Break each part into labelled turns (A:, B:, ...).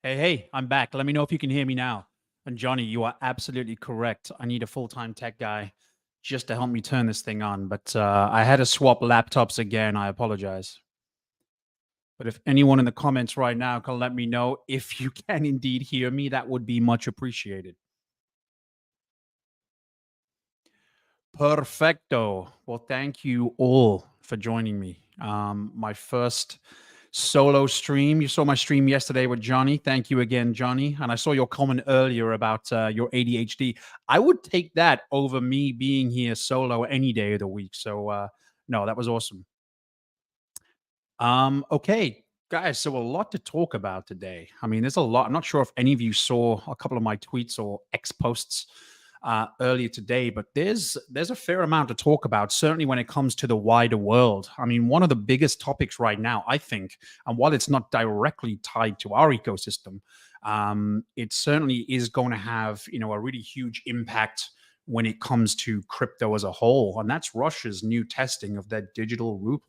A: Hey, hey, I'm back. Let me know if you can hear me now. And Johnny, you are absolutely correct. I need a full-time tech guy just to help me turn this thing on. But I had to swap laptops again. I apologize. But if anyone in the comments right now can let me know if you can indeed hear me, that would be much appreciated. Perfecto. Well, thank you all for joining me. My first solo stream. You saw my stream yesterday with Johnny. Thank you again, Johnny. And I saw your comment earlier about your ADHD. I would take that over me being here solo any day of the week. So, no, that was awesome. Okay, guys. So, a lot to talk about today. I mean, there's a lot. I'm not sure if any of you saw a couple of my tweets or X posts earlier today, but there's a fair amount to talk about. Certainly, when it comes to the wider world. I mean, one of the biggest topics right now, I think, and while it's not directly tied to our ecosystem, it certainly is going to have a really huge impact when it comes to crypto as a whole, and that's Russia's new testing of their digital ruble.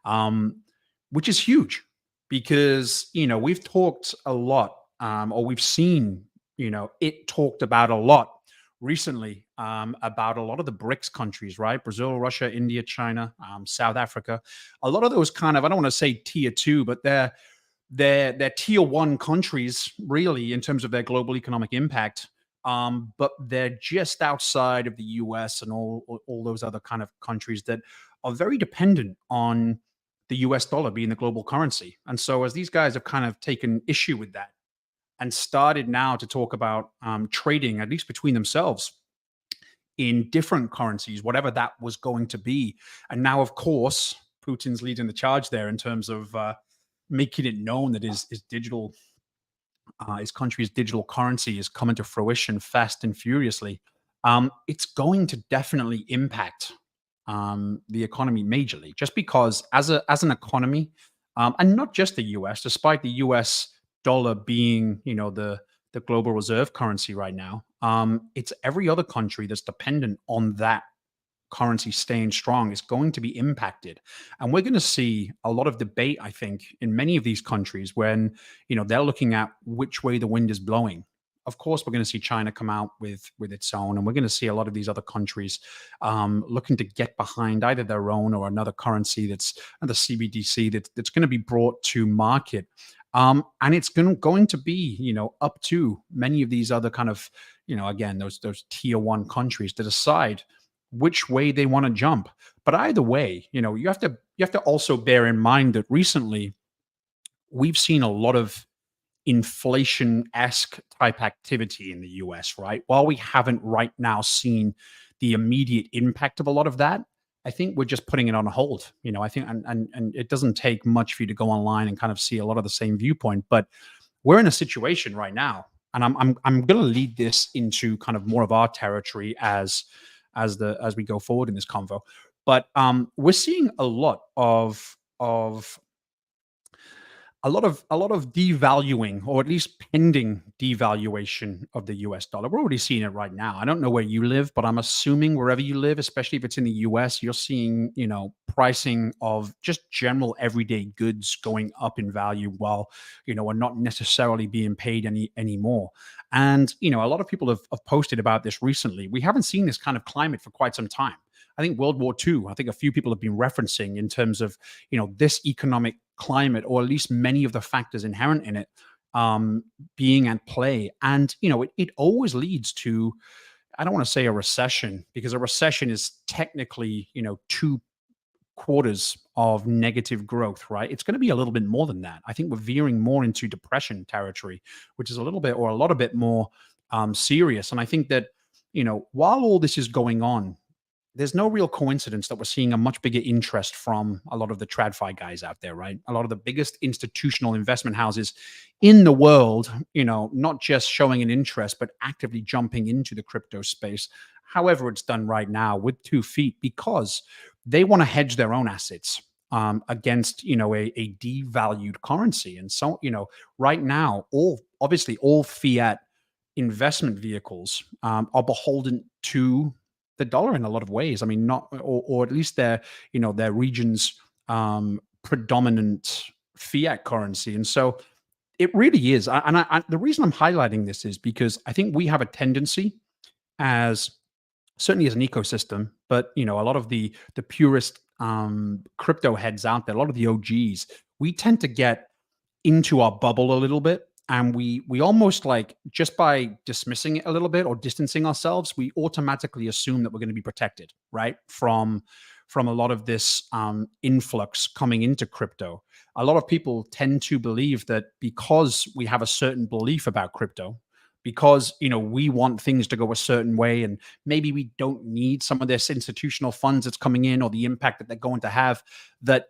A: Um, which is huge because we've talked a lot, or we've seen it talked about a lot recently, about a lot of the BRICS countries, right? Brazil, Russia, India, China, South Africa. A lot of those kind of, I don't want to say tier two, but they're tier one countries, really, in terms of their global economic impact. But they're just outside of the US and all those other kind of countries that are very dependent on the US dollar being the global currency. And so, as these guys have kind of taken issue with that and started now to talk about trading, at least between themselves, in different currencies, whatever that was going to be. And now, of course, Putin's leading the charge there in terms of making it known that his country's digital currency is coming to fruition fast and furiously. It's going to definitely impact the economy majorly, just because as an economy, and not just the U.S., despite the U.S. dollar being the global reserve currency right now, it's every other country that's dependent on that currency staying strong is going to be impacted. And we're going to see a lot of debate, I think, in many of these countries when, they're looking at which way the wind is blowing. Of course, we're going to see China come out with its own, and we're going to see a lot of these other countries looking to get behind either their own or another currency that's the CBDC that's going to be brought to market. And it's going to be, up to many of these other kind of, again, those tier one countries to decide which way they want to jump. But either way, you have to also bear in mind that recently we've seen a lot of inflation-esque type activity in the US, right? While we haven't right now seen the immediate impact of a lot of that, I think we're just putting it on hold. I think and it doesn't take much for you to go online and kind of see a lot of the same viewpoint. But we're in a situation right now, and I'm going to lead this into kind of more of our territory as we go forward in this convo. But we're seeing a lot of devaluing, or at least pending devaluation of the US dollar. We're already seeing it right now. I don't know where you live, but I'm assuming wherever you live, especially if it's in the US, you're seeing, pricing of just general everyday goods going up in value while, are not necessarily being paid anymore. And, a lot of people have posted about this recently. We haven't seen this kind of climate for quite some time. I think World War II, I think a few people have been referencing in terms of, this economic climate, or at least many of the factors inherent in it, being at play. And it always leads to, I don't want to say a recession, because a recession is technically 2 quarters of negative growth, right? It's going to be a little bit more than that. I think we're veering more into depression territory, which is a little bit or a lot of bit more serious. And I think that while all this is going on, there's no real coincidence that we're seeing a much bigger interest from a lot of the TradFi guys out there, right? A lot of the biggest institutional investment houses in the world, not just showing an interest, but actively jumping into the crypto space, however it's done right now with 2 feet, because they want to hedge their own assets against, a devalued currency. And so, right now, all fiat investment vehicles are beholden to the dollar in a lot of ways. I mean, not or at least their region's predominant fiat currency. And so It really is. The reason I'm highlighting this is because I think we have a tendency as certainly as an ecosystem, but a lot of the purest crypto heads out there, a lot of the OGs, we tend to get into our bubble a little bit, and we almost like, just by dismissing it a little bit or distancing ourselves, we automatically assume that we're going to be protected, right, from a lot of this influx coming into crypto. A lot of people tend to believe that because we have a certain belief about crypto, because we want things to go a certain way, and maybe we don't need some of this institutional funds that's coming in or the impact that they're going to have, that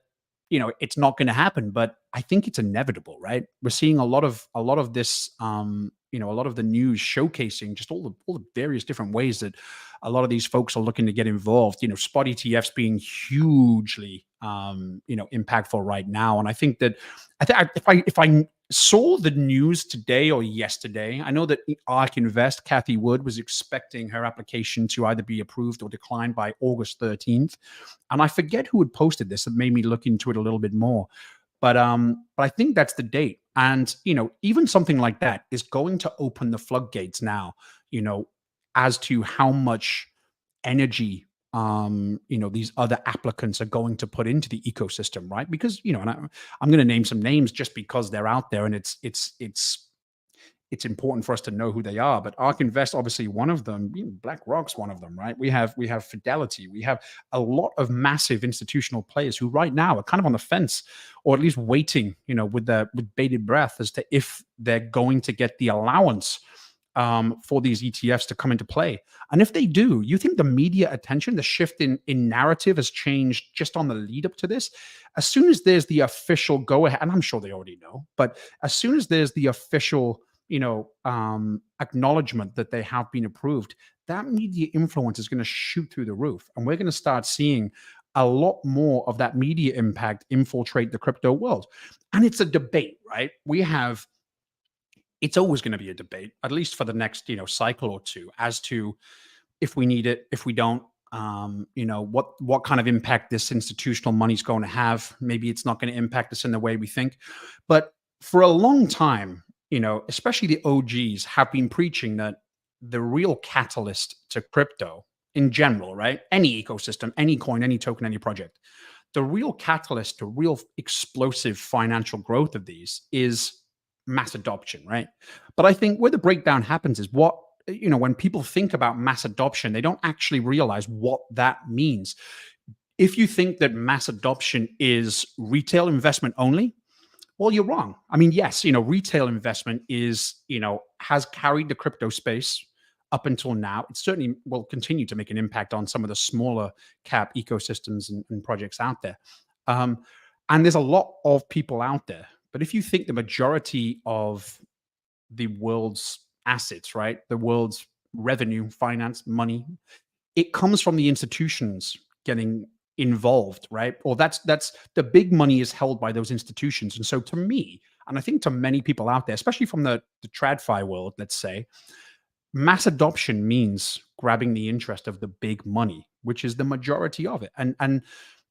A: it's not going to happen. But I think it's inevitable, right? We're seeing a lot of this, a lot of the news showcasing just all the various different ways that a lot of these folks are looking to get involved. Spot ETFs being hugely, impactful right now. And I think that if I saw the news today or yesterday, I know that ARK Invest, Kathy Wood, was expecting her application to either be approved or declined by August 13th. And I forget who had posted this. That made me look into it a little bit more. But I think that's the date. And even something like that is going to open the floodgates now, you know, as to how much energy these other applicants are going to put into the ecosystem, right? Because and I'm going to name some names just because they're out there, and it's important for us to know who they are. But ARK Invest, obviously one of them. BlackRock's one of them, right? We have Fidelity. We have a lot of massive institutional players who right now are kind of on the fence, or at least waiting, with bated breath as to if they're going to get the allowance for these ETFs to come into play. And if they do, you think the media attention, the shift in narrative has changed just on the lead up to this? As soon as there's the official go ahead, and I'm sure they already know, but as soon as there's the official acknowledgement that they have been approved, that media influence is going to shoot through the roof. And we're going to start seeing a lot more of that media impact infiltrate the crypto world. And it's a debate, right? It's always going to be a debate, at least for the next, cycle or two, as to if we need it, if we don't, what kind of impact this institutional money is going to have. Maybe it's not going to impact us in the way we think. But for a long time, especially the OGs have been preaching that the real catalyst to crypto in general, right? Any ecosystem, any coin, any token, any project, the real catalyst to real explosive financial growth of these is mass adoption, right? But I think where the breakdown happens is when people think about mass adoption, they don't actually realize what that means. If you think that mass adoption is retail investment only, well, you're wrong. I mean, yes, retail investment has carried the crypto space up until now. It certainly will continue to make an impact on some of the smaller cap ecosystems and projects out there. And there's a lot of people out there. But if you think the majority of the world's assets, right, the world's revenue, finance, money, it comes from the institutions getting involved, right? Or that's the big money is held by those institutions. And so to me, and I think to many people out there, especially from the TradFi world, let's say, mass adoption means grabbing the interest of the big money, which is the majority of it. And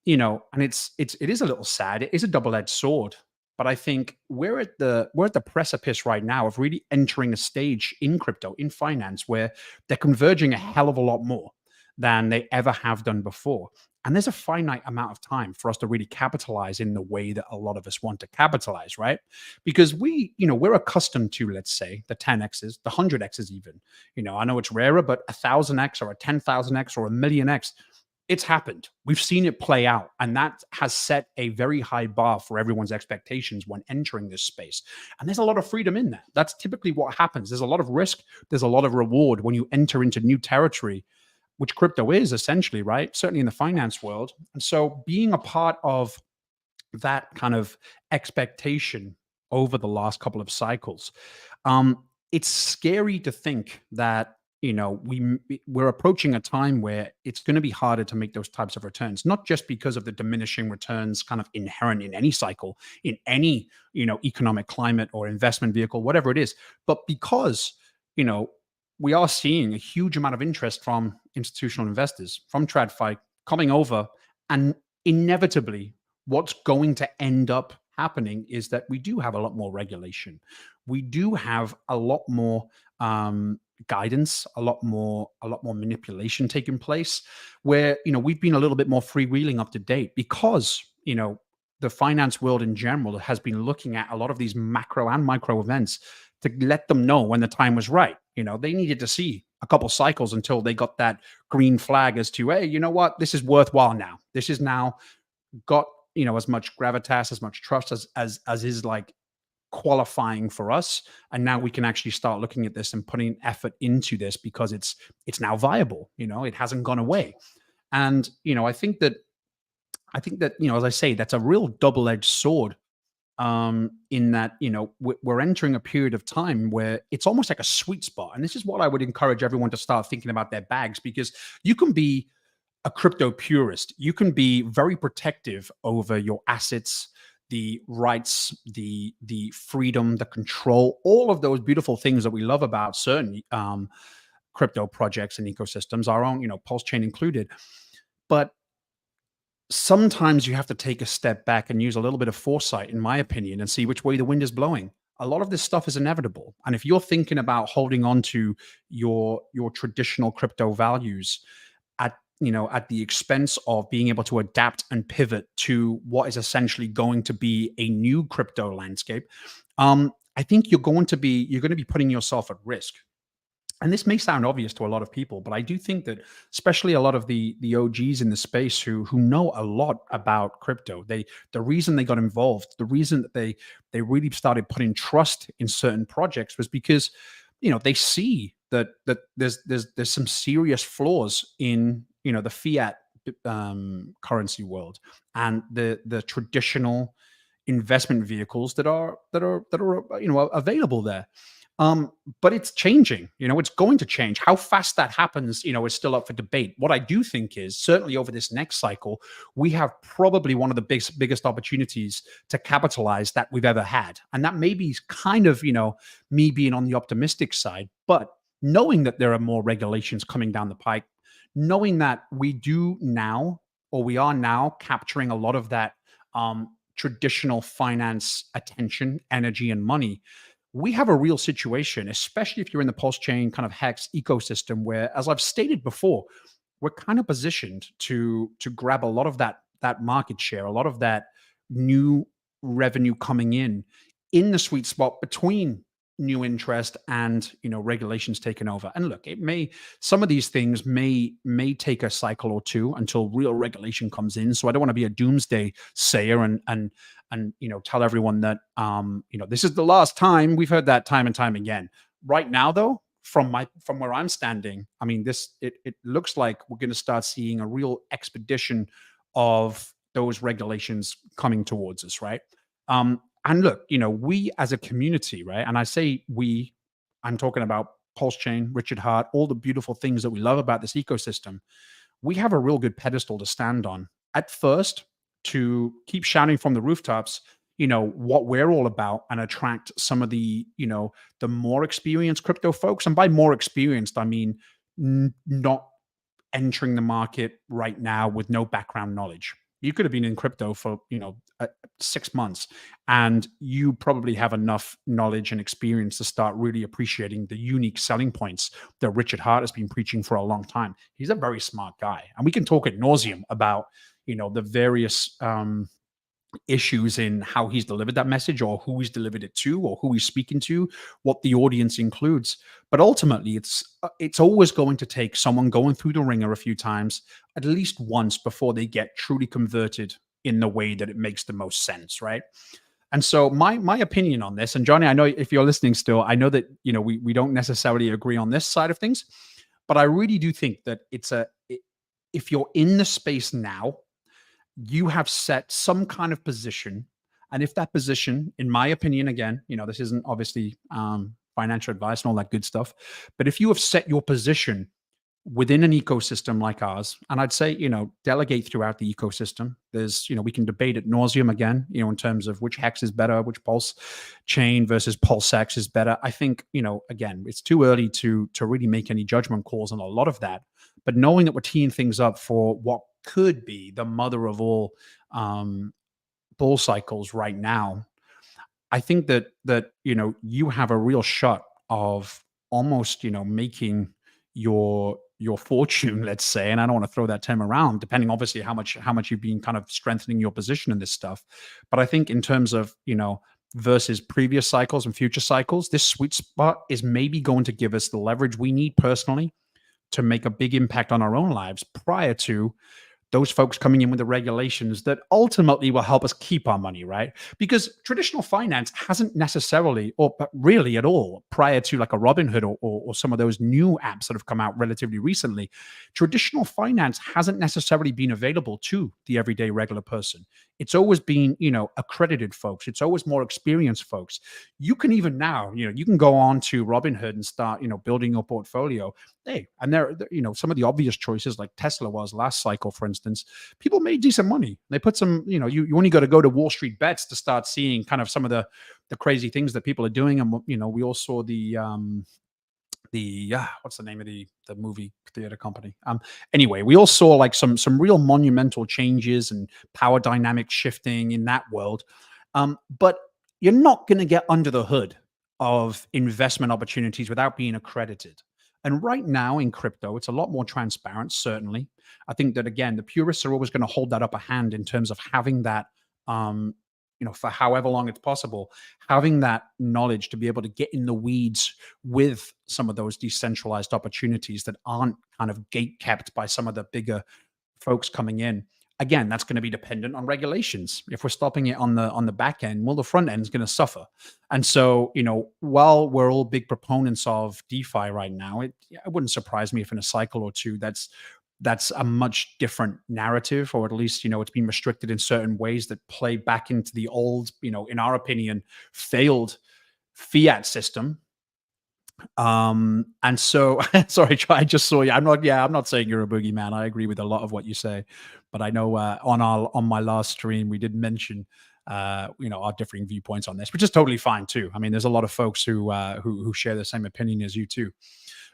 A: it is a little sad. It is a double-edged sword. But I think we're at the precipice right now of really entering a stage in crypto, in finance, where they're converging a hell of a lot more than they ever have done before. And there's a finite amount of time for us to really capitalize in the way that a lot of us want to capitalize, right? Because we're accustomed to, let's say, the 10x's, the 100x's even. I know it's rarer, but 1,000x or a 10,000x or a million x, it's happened. We've seen it play out, and that has set a very high bar for everyone's expectations when entering this space. And there's a lot of freedom in that. That's typically what happens. There's a lot of risk. There's a lot of reward when you enter into new territory, which crypto is essentially, right? Certainly in the finance world. And so being a part of that kind of expectation over the last couple of cycles, it's scary to think that we're approaching a time where it's going to be harder to make those types of returns, not just because of the diminishing returns kind of inherent in any cycle, in any economic climate or investment vehicle, whatever it is, but because we are seeing a huge amount of interest from institutional investors, from TradFi coming over, and inevitably what's going to end up happening is that we do have a lot more regulation. We do have a lot more guidance, a lot more manipulation taking place, where we've been a little bit more freewheeling up to date because the finance world in general has been looking at a lot of these macro and micro events to let them know when the time was right. They needed to see a couple cycles until they got that green flag as to, hey, you know what, this is worthwhile now. This is now got as much gravitas, as much trust as is like qualifying for us, and now we can actually start looking at this and putting effort into this because it's now viable. It hasn't gone away. And I think that as I say, that's a real double-edged sword, in that we're entering a period of time where it's almost like a sweet spot. And this is what I would encourage everyone to start thinking about their bags, because you can be a crypto purist. You can be very protective over your assets, the rights, the freedom, the control, all of those beautiful things that we love about certain crypto projects and ecosystems, our own, Pulse Chain included. But sometimes you have to take a step back and use a little bit of foresight, in my opinion, and see which way the wind is blowing. A lot of this stuff is inevitable, and if you're thinking about holding on to your traditional crypto values at the expense of being able to adapt and pivot to what is essentially going to be a new crypto landscape, I think you're going to be putting yourself at risk. And this may sound obvious to a lot of people, but I do think that especially a lot of the OGs in the space who know a lot about crypto, the reason they got involved, the reason that they really started putting trust in certain projects was because they see that there's some serious flaws in the fiat currency world and the traditional investment vehicles that are available there. But it's changing. It's going to change. How fast that happens, is still up for debate. What I do think is certainly over this next cycle, we have probably one of the biggest opportunities to capitalize that we've ever had. And that may be kind of, me being on the optimistic side, but knowing that there are more regulations coming down the pike, knowing that we are now capturing a lot of that traditional finance attention, energy, and money. We have a real situation, especially if you're in the Pulse Chain kind of Hex ecosystem, where, as I've stated before, we're kind of positioned to grab a lot of that market share, a lot of that new revenue coming in the sweet spot between new interest and regulations taking over. And look, some of these things may take a cycle or two until real regulation comes in. So I don't want to be a doomsday sayer and tell everyone that this is the last time. We've heard that time and time again. Right now, though, from where I'm standing, I mean, it looks like we're going to start seeing a real expedition of those regulations coming towards us, right? And look, we as a community, right? And I say we, I'm talking about Pulse Chain, Richard Hart, all the beautiful things that we love about this ecosystem. We have a real good pedestal to stand on. At first, to keep shouting from the rooftops, what we're all about, and attract some of the more experienced crypto folks. And by more experienced, I mean not entering the market right now with no background knowledge. You could have been in crypto for 6 months, and you probably have enough knowledge and experience to start really appreciating the unique selling points that Richard Hart has been preaching for a long time. He's a very smart guy, and we can talk ad nauseum about the various issues in how he's delivered that message, or who he's delivered it to, or who he's speaking to, what the audience includes. But ultimately, it's always going to take someone going through the ringer a few times, at least once, before they get truly converted in the way that it makes the most sense, right? And so my opinion on this, and Johnny, I know if you're listening still, I know that we don't necessarily agree on this side of things, but I really do think that if you're in the space now, you have set some kind of position. And if that position, in my opinion, again, this isn't obviously financial advice and all that good stuff, but if you have set your position within an ecosystem like ours, and I'd say, delegate throughout the ecosystem. There's, we can debate at nauseum again, in terms of which hex is better, which Pulse Chain versus PulseX is better. I think, again, it's too early to really make any judgment calls on a lot of that. But knowing that we're teeing things up for what could be the mother of all bull cycles right now, I think that you have a real shot of almost making your fortune, let's say. And I don't want to throw that term around, depending obviously how much you've been kind of strengthening your position in this stuff. But I think in terms of versus previous cycles and future cycles, this sweet spot is maybe going to give us the leverage we need personally to make a big impact on our own lives prior to those folks coming in with the regulations that ultimately will help us keep our money, right? Because traditional finance hasn't necessarily, or but really at all, prior to like a Robinhood or some of those new apps that have come out relatively recently, traditional finance hasn't necessarily been available to the everyday regular person. It's always been, accredited folks. It's always more experienced folks. You can even now, you can go on to Robinhood and start, building your portfolio. Hey, and some of the obvious choices like Tesla was last cycle, for instance, people made decent money. They put some, you only got to go to Wall Street Bets to start seeing kind of some of the crazy things that people are doing. And we all saw the what's the name of the movie theater company? Anyway, we all saw like some real monumental changes and power dynamic shifting in that world. But you're not going to get under the hood of investment opportunities without being accredited. And right now in crypto, it's a lot more transparent, certainly. I think that again, the purists are always going to hold that upper hand in terms of having that, for however long it's possible, having that knowledge to be able to get in the weeds with some of those decentralized opportunities that aren't kind of gate kept by some of the bigger folks coming in. Again, that's going to be dependent on regulations. If we're stopping it on the back end, well, the front end is going to suffer. And so, while we're all big proponents of DeFi right now, it wouldn't surprise me if in a cycle or two that's a much different narrative, or at least it's been restricted in certain ways that play back into the old, in our opinion, failed fiat system. And so sorry, I just saw you. I'm not saying you're a boogeyman. I agree with a lot of what you say, but I know on my last stream we did mention our differing viewpoints on this, which is totally fine too. I mean, there's a lot of folks who share the same opinion as you too.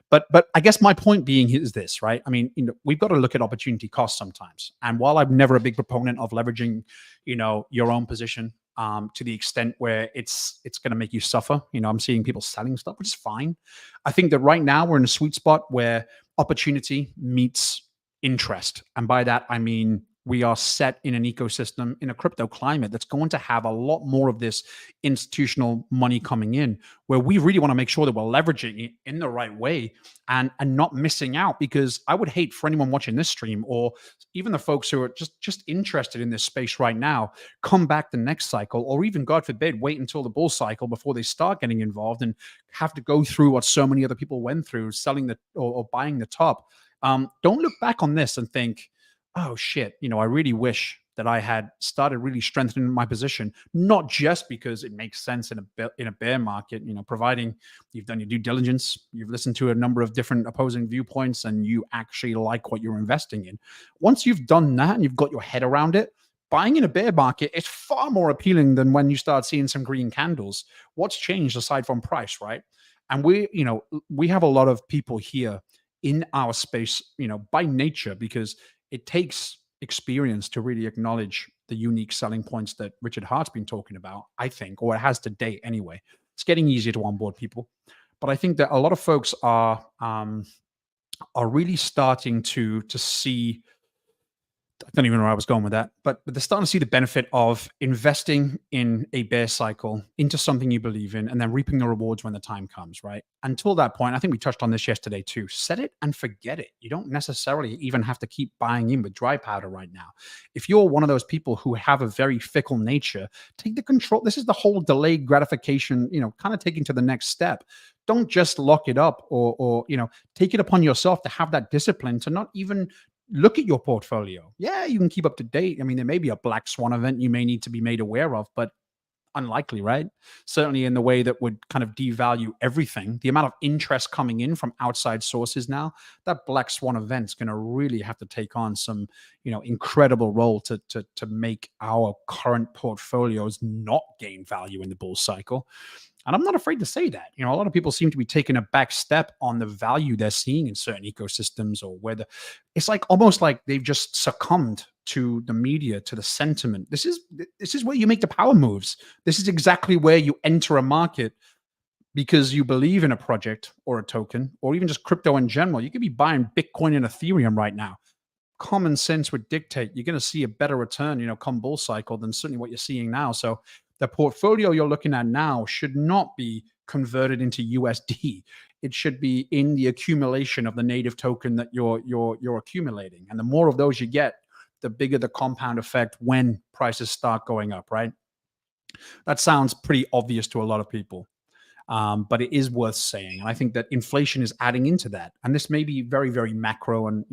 A: But I guess my point being is this, right? I mean, we've got to look at opportunity cost sometimes. And while I'm never a big proponent of leveraging, your own position to the extent where it's going to make you suffer, I'm seeing people selling stuff, which is fine. I think that right now we're in a sweet spot where opportunity meets interest, and by that I mean we are set in an ecosystem in a crypto climate that's going to have a lot more of this institutional money coming in, where we really want to make sure that we're leveraging it in the right way and not missing out. Because I would hate for anyone watching this stream, or even the folks who are just interested in this space right now, come back the next cycle, or even God forbid wait until the bull cycle before they start getting involved and have to go through what so many other people went through, selling or buying the top. Don't look back on this and think, oh shit, I really wish that I had started really strengthening my position, not just because it makes sense in a bear market, providing you've done your due diligence, you've listened to a number of different opposing viewpoints, and you actually like what you're investing in. Once you've done that and you've got your head around it, buying in a bear market is far more appealing than when you start seeing some green candles. What's changed aside from price, right? And we have a lot of people here in our space, by nature, because it takes experience to really acknowledge the unique selling points that Richard Hart's been talking about, I think, or it has to date anyway. It's getting easier to onboard people. But I think that a lot of folks are really starting to see, I don't even know where I was going with that, but they're starting to see the benefit of investing in a bear cycle into something you believe in and then reaping the rewards when the time comes, right? Until that point, I think we touched on this yesterday too. Set it and forget it. You don't necessarily even have to keep buying in with dry powder right now. If you're one of those people who have a very fickle nature, take the control. This is the whole delayed gratification, kind of taking to the next step. Don't just lock it up or take it upon yourself to have that discipline to not even look at your portfolio. Yeah, you can keep up to date. I mean, there may be a black swan event you may need to be made aware of, but unlikely, right? Certainly in the way that would kind of devalue everything. The amount of interest coming in from outside sources now, that black swan event's going to really have to take on some, incredible role to make our current portfolios not gain value in the bull cycle. And I'm not afraid to say that. A lot of people seem to be taking a back step on the value they're seeing in certain ecosystems, or whether it's like almost like they've just succumbed to the media, to the sentiment. This is where you make the power moves. This is exactly where you enter a market because you believe in a project or a token, or even just crypto in general. You could be buying Bitcoin and Ethereum right now. Common sense would dictate you're going to see a better return, come bull cycle, than certainly what you're seeing now. So the portfolio you're looking at now should not be converted into USD. It should be in the accumulation of the native token that you're accumulating. And the more of those you get, the bigger the compound effect when prices start going up, right? That sounds pretty obvious to a lot of people. But it is worth saying. And I think that inflation is adding into that. And this may be very, very macro, and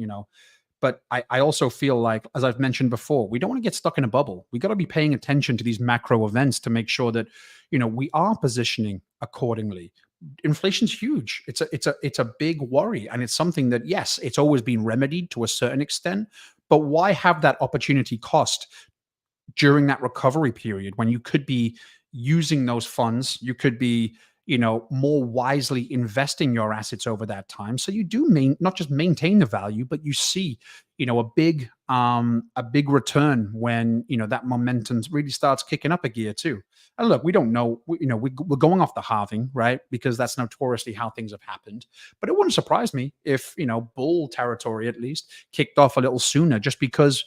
A: but I also feel like, as I've mentioned before, we don't want to get stuck in a bubble. We got to be paying attention to these macro events to make sure that we are positioning accordingly. Inflation's huge. It's a big worry, and it's something that, yes, it's always been remedied to a certain extent. But why have that opportunity cost during that recovery period when you could be using those funds? You could be more wisely investing your assets over that time, so you do not just maintain the value, but you see a big return when that momentum really starts kicking up a gear too. And look, we don't know, we're going off the halving, right? Because that's notoriously how things have happened. But it wouldn't surprise me if bull territory at least kicked off a little sooner, just because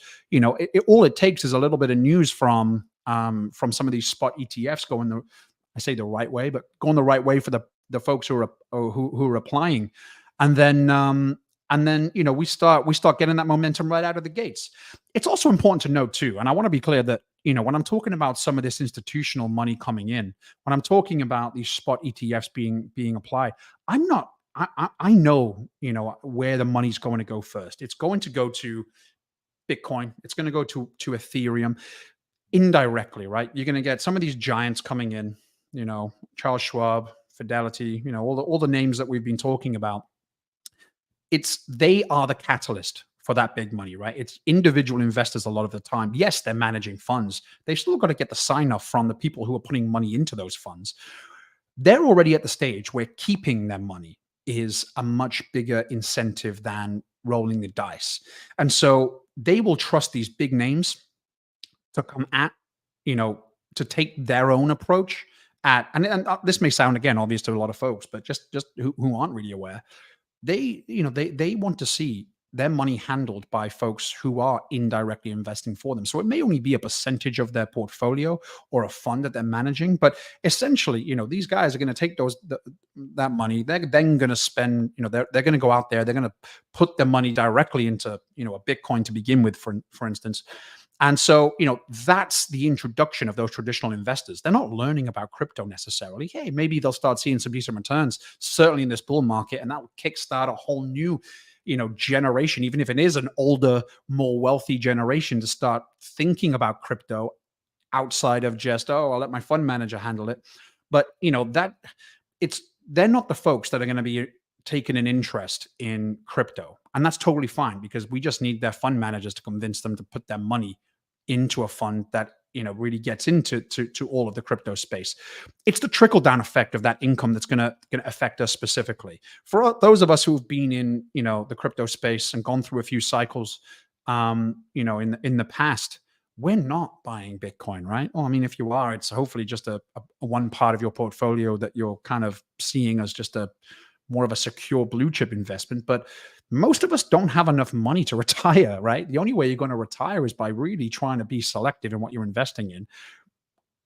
A: all it takes is a little bit of news from some of these spot ETFs going I say the right way, but going the right way for the folks who are applying, and then we start getting that momentum right out of the gates. It's also important to note too, and I want to be clear that when I'm talking about some of this institutional money coming in, when I'm talking about these spot ETFs being applied, I'm not. I know where the money's going to go first. It's going to go to Bitcoin. It's going to go to Ethereum indirectly, right? You're going to get some of these giants coming in, Charles Schwab, Fidelity, all the names that we've been talking about. They are the catalyst for that big money, right? It's individual investors a lot of the time. Yes, they're managing funds. They've still got to get the sign off from the people who are putting money into those funds. They're already at the stage where keeping their money is a much bigger incentive than rolling the dice. And so they will trust these big names to come at, to take their own approach and this may sound, again, obvious to a lot of folks, but just who aren't really aware, they want to see their money handled by folks who are indirectly investing for them. So it may only be a percentage of their portfolio or a fund that they're managing, but essentially, these guys are going to take that money. They're then going to spend, they're going to go out there. They're going to put their money directly into, a Bitcoin to begin with, for instance. And so, that's the introduction of those traditional investors. They're not learning about crypto necessarily. Hey, maybe they'll start seeing some decent returns, certainly in this bull market, and that will kickstart a whole new, generation, even if it is an older, more wealthy generation, to start thinking about crypto outside of just, oh, I'll let my fund manager handle it. But, they're not the folks that are going to be taking an interest in crypto. And that's totally fine, because we just need their fund managers to convince them to put their money into a fund that really gets into all of the crypto space. It's the trickle down effect of that income that's going to affect us specifically. For those of us who've been in the crypto space and gone through a few cycles, in the past, we're not buying Bitcoin, right? Well, I mean, if you are, it's hopefully just a one part of your portfolio that you're kind of seeing as just a more of a secure blue chip investment. But most of us don't have enough money to retire, right? The only way you're going to retire is by really trying to be selective in what you're investing in,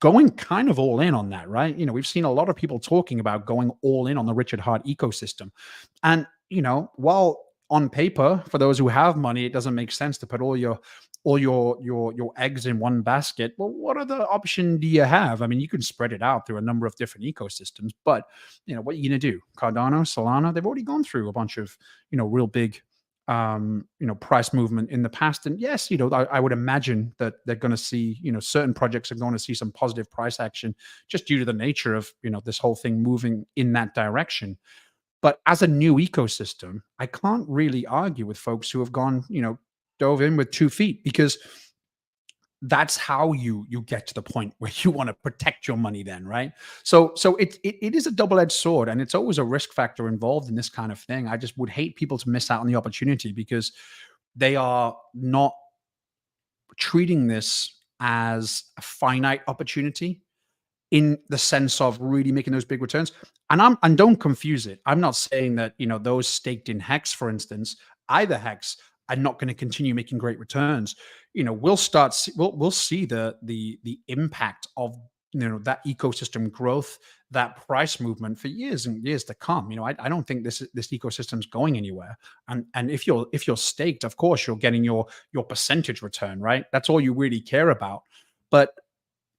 A: going kind of all in on that, right? We've seen a lot of people talking about going all in on the Richard Heart ecosystem. And, while on paper, for those who have money, it doesn't make sense to put all your eggs in one basket. Well, what other option do you have? I mean, you can spread it out through a number of different ecosystems, but what are you going to do? Cardano, Solana, they've already gone through a bunch of real big price movement in the past. And yes, I would imagine that they're going to see, certain projects are going to see some positive price action just due to the nature of this whole thing moving in that direction. But as a new ecosystem, I can't really argue with folks who have gone, dove in with 2 feet, because that's how you get to the point where you want to protect your money then, right? So it is a double-edged sword, and it's always a risk factor involved in this kind of thing. I just would hate people to miss out on the opportunity because they are not treating this as a finite opportunity in the sense of really making those big returns. And don't confuse it. I'm not saying that, those staked in Hex, for instance, either Hex are not going to continue making great returns. We'll see the impact of that ecosystem growth, that price movement for years and years to come. I don't think this ecosystem's going anywhere. And if you're staked, of course you're getting your percentage return, right? That's all you really care about. But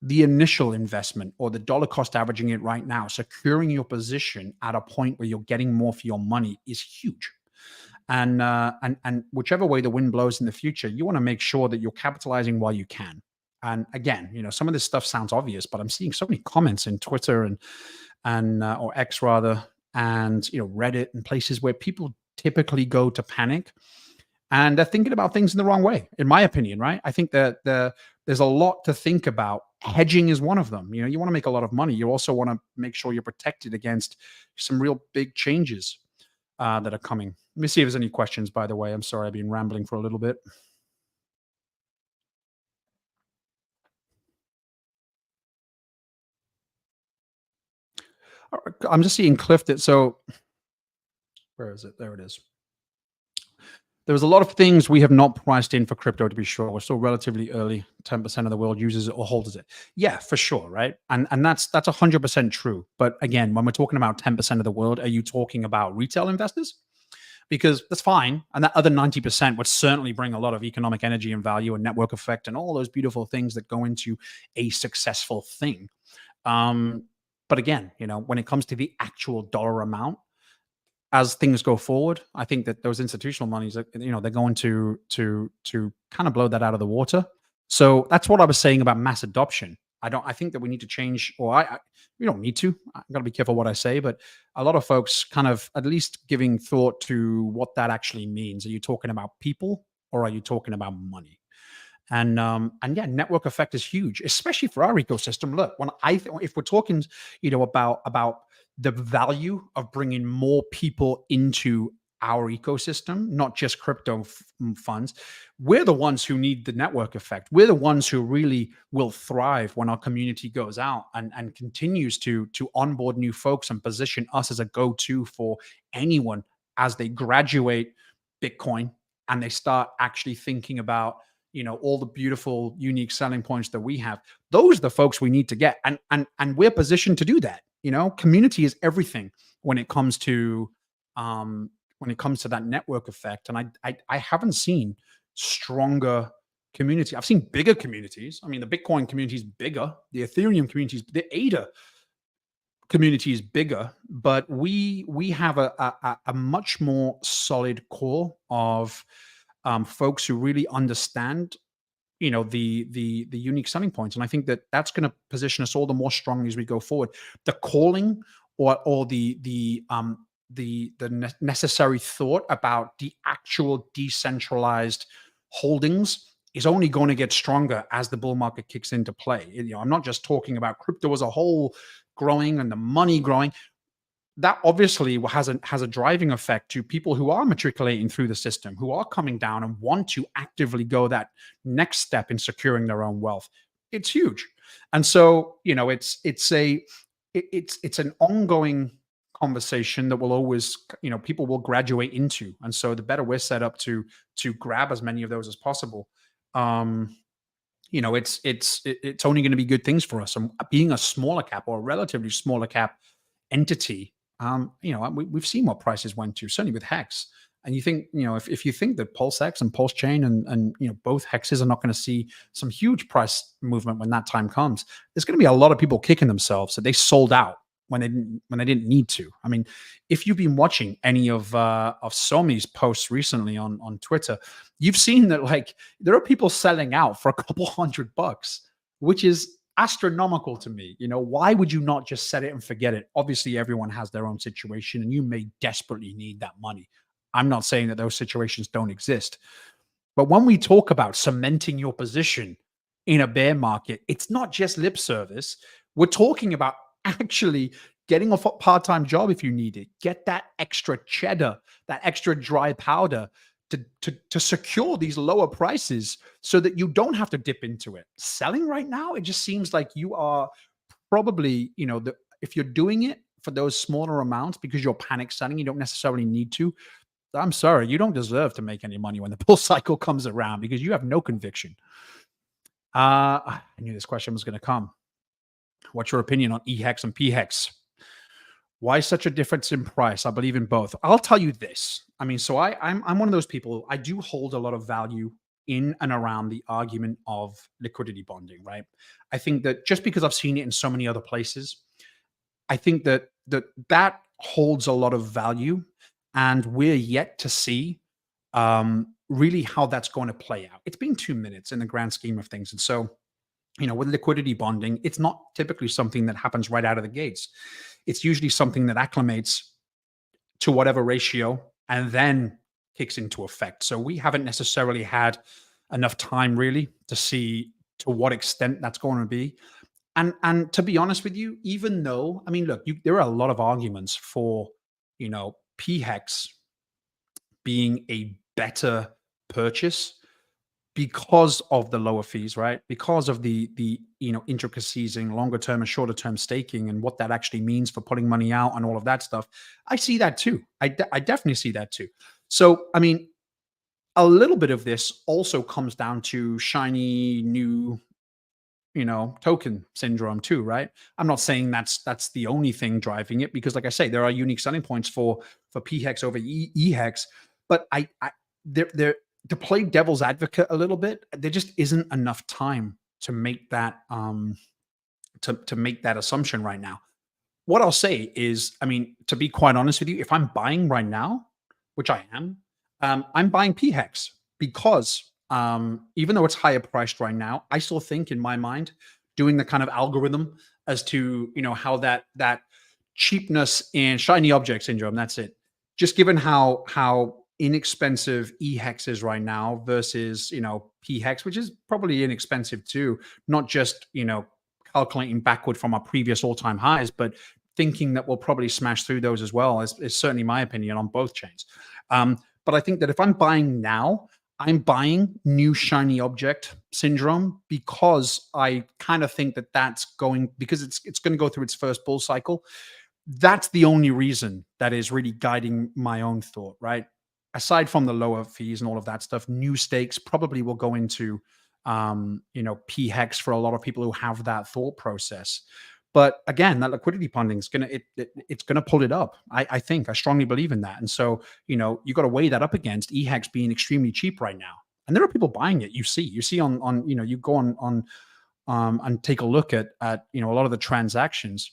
A: the initial investment or the dollar cost averaging it right now, securing your position at a point where you're getting more for your money is huge. And whichever way the wind blows in the future, you want to make sure that you're capitalizing while you can. And again, some of this stuff sounds obvious, but I'm seeing so many comments in Twitter and or X rather, and Reddit and places where people typically go to panic and they're thinking about things in the wrong way, in my opinion, right? I think that there's a lot to think about. Hedging is one of them. You want to make a lot of money. You also want to make sure you're protected against some real big changes that are coming. Let me see if there's any questions, by the way. I'm sorry, I've been rambling for a little bit. I'm just seeing Clifton. So where is it? There it is. There's a lot of things we have not priced in for crypto, to be sure. We're still relatively early. 10% of the world uses it or holds it. Yeah, for sure, right? And that's 100% true. But again, when we're talking about 10% of the world, are you talking about retail investors? Because that's fine. And that other 90% would certainly bring a lot of economic energy and value and network effect and all those beautiful things that go into a successful thing. But again, when it comes to the actual dollar amount, as things go forward, I think that those institutional monies, they're going to kind of blow that out of the water. So that's what I was saying about mass adoption. I think that we need to change, or we don't need to. I got to be careful what I say, but a lot of folks kind of at least giving thought to what that actually means. Are you talking about people or are you talking about money? And yeah, network effect is huge, especially for our ecosystem. Look, if we're talking, about the value of bringing more people into our ecosystem, not just crypto funds, we're the ones who need the network effect. We're the ones who really will thrive when our community goes out and continues to onboard new folks and position us as a go-to for anyone as they graduate Bitcoin and they start actually thinking about all the beautiful unique selling points that we have. Those are the folks we need to get, and we're positioned to do that. Community is everything when it comes to that network effect. And I haven't seen stronger community. I've seen bigger communities. I mean, the Bitcoin community is bigger, the Ethereum community is, the ADA community is bigger, but we have a much more solid core of folks who really understand the unique selling points. And I think that that's going to position us all the more strongly as we go forward. The calling or the necessary thought about the actual decentralized holdings is only going to get stronger as the bull market kicks into play. I'm not just talking about crypto as a whole growing and the money growing. That obviously has a driving effect to people who are matriculating through the system, who are coming down and want to actively go that next step in securing their own wealth. It's huge. And so, it's an ongoing conversation that will always, people will graduate into. And so the better we're set up to grab as many of those as possible, it's only going to be good things for us. And being a smaller cap or a relatively smaller cap entity, we've seen what prices went to, certainly with Hex. And you think, if you think that PulseX and Pulse Chain and both hexes are not going to see some huge price movement when that time comes, there's going to be a lot of people kicking themselves that they sold out when they didn't need to. I mean, if you've been watching any of Somi's posts recently on Twitter, you've seen that like there are people selling out for a couple $100, which is astronomical to me. Why would you not just set it and forget it? Obviously, everyone has their own situation, and you may desperately need that money. I'm not saying that those situations don't exist, but when we talk about cementing your position, in a bear market, it's not just lip service. We're talking about actually getting a part-time job if you need it. Get that extra cheddar, that extra dry powder to secure these lower prices so that you don't have to dip into it. Selling right now, it just seems like you are probably, if you're doing it for those smaller amounts because you're panic selling, you don't necessarily need to. I'm sorry, you don't deserve to make any money when the bull cycle comes around because you have no conviction. I knew this question was going to come. What's your opinion on EHEX and PHEX? Why such a difference in price? I believe in both. I'll tell you this. I mean, so I'm one of those people. I do hold a lot of value in and around the argument of liquidity bonding, right? I think that just because I've seen it in so many other places, I think that holds a lot of value, and we're yet to see really how that's going to play out. It's been 2 minutes in the grand scheme of things, and so with liquidity bonding, it's not typically something that happens right out of the gates. It's usually something that acclimates to whatever ratio and then kicks into effect. So we haven't necessarily had enough time really to see to what extent that's going to be. And to be honest with you, even though I mean, look, there are a lot of arguments for PHEX being a better purchase because of the lower fees, right? Because of the intricacies in longer term and shorter term staking and what that actually means for putting money out and all of that stuff. I see that too. I definitely see that too. So I mean, a little bit of this also comes down to shiny new token syndrome too, right? I'm not saying that's the only thing driving it because, like I say, there are unique selling points for PHEX over EHEX, but there to play devil's advocate a little bit, there just isn't enough time to make that to make that assumption right now. What I'll say is, I mean, to be quite honest with you, if I'm buying right now, which I am, I'm buying PHEX because even though it's higher priced right now, I still think in my mind, doing the kind of algorithm as to how that cheapness and shiny object syndrome. That's it. Just given how inexpensive EHEX is right now versus PHEX, which is probably inexpensive too. Not just calculating backward from our previous all-time highs, but thinking that we'll probably smash through those as well is certainly my opinion on both chains. But I think that if I'm buying now, I'm buying new shiny object syndrome because I kind of think that that's going because it's going to go through its first bull cycle. That's the only reason that is really guiding my own thought, right? Aside from the lower fees and all of that stuff, new stakes probably will go into PHEX for a lot of people who have that thought process. But again, that liquidity funding is it's gonna pull it up. I think I strongly believe in that. And so, you got to weigh that up against EHEX being extremely cheap right now. And there are people buying it. You see on you go on and take a look at a lot of the transactions.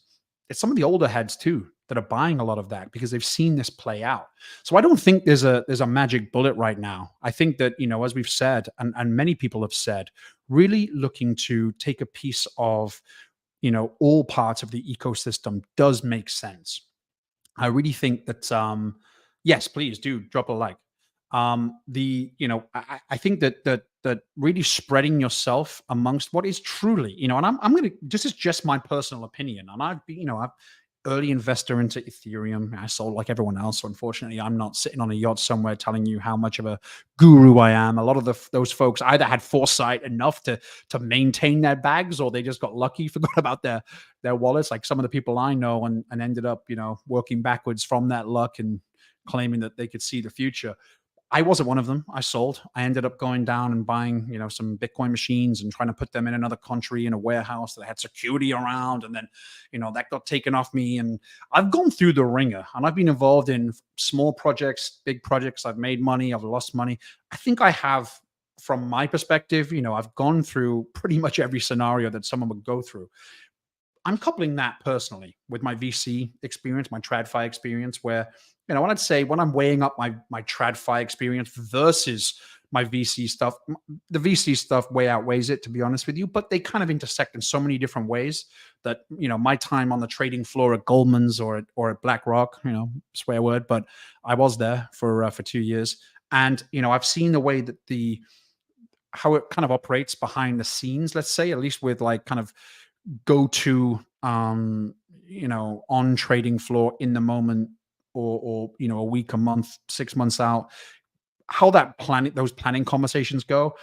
A: It's some of the older heads too that are buying a lot of that because they've seen this play out. So I don't think there's a magic bullet right now. I think that as we've said and many people have said, really looking to take a piece of all parts of the ecosystem does make sense. I really think that yes, please do drop a like. I think that really spreading yourself amongst what is truly, and I'm gonna this is just my personal opinion, and I've early investor into Ethereum. I sold like everyone else. So unfortunately, I'm not sitting on a yacht somewhere telling you how much of a guru I am. A lot of those folks either had foresight enough to maintain their bags, or they just got lucky, forgot about their wallets. Like some of the people I know, and ended up working backwards from that luck and claiming that they could see the future. I wasn't one of them. I sold. I ended up going down and buying, some Bitcoin machines and trying to put them in another country in a warehouse that had security around. And then, that got taken off me. And I've gone through the ringer and I've been involved in small projects, big projects. I've made money. I've lost money. I think I have, from my perspective, I've gone through pretty much every scenario that someone would go through. I'm coupling that personally with my VC experience, my TradFi experience, where when I'd say when I'm weighing up my TradFi experience versus my VC stuff, the VC stuff way outweighs it, to be honest with you. But they kind of intersect in so many different ways that my time on the trading floor at Goldman's or at BlackRock, swear word, but I was there for 2 years, and I've seen the way that how it kind of operates behind the scenes, let's say, at least with like kind of go to on trading floor in the moment, or a week, a month, 6 months out, how that planning those planning conversations go.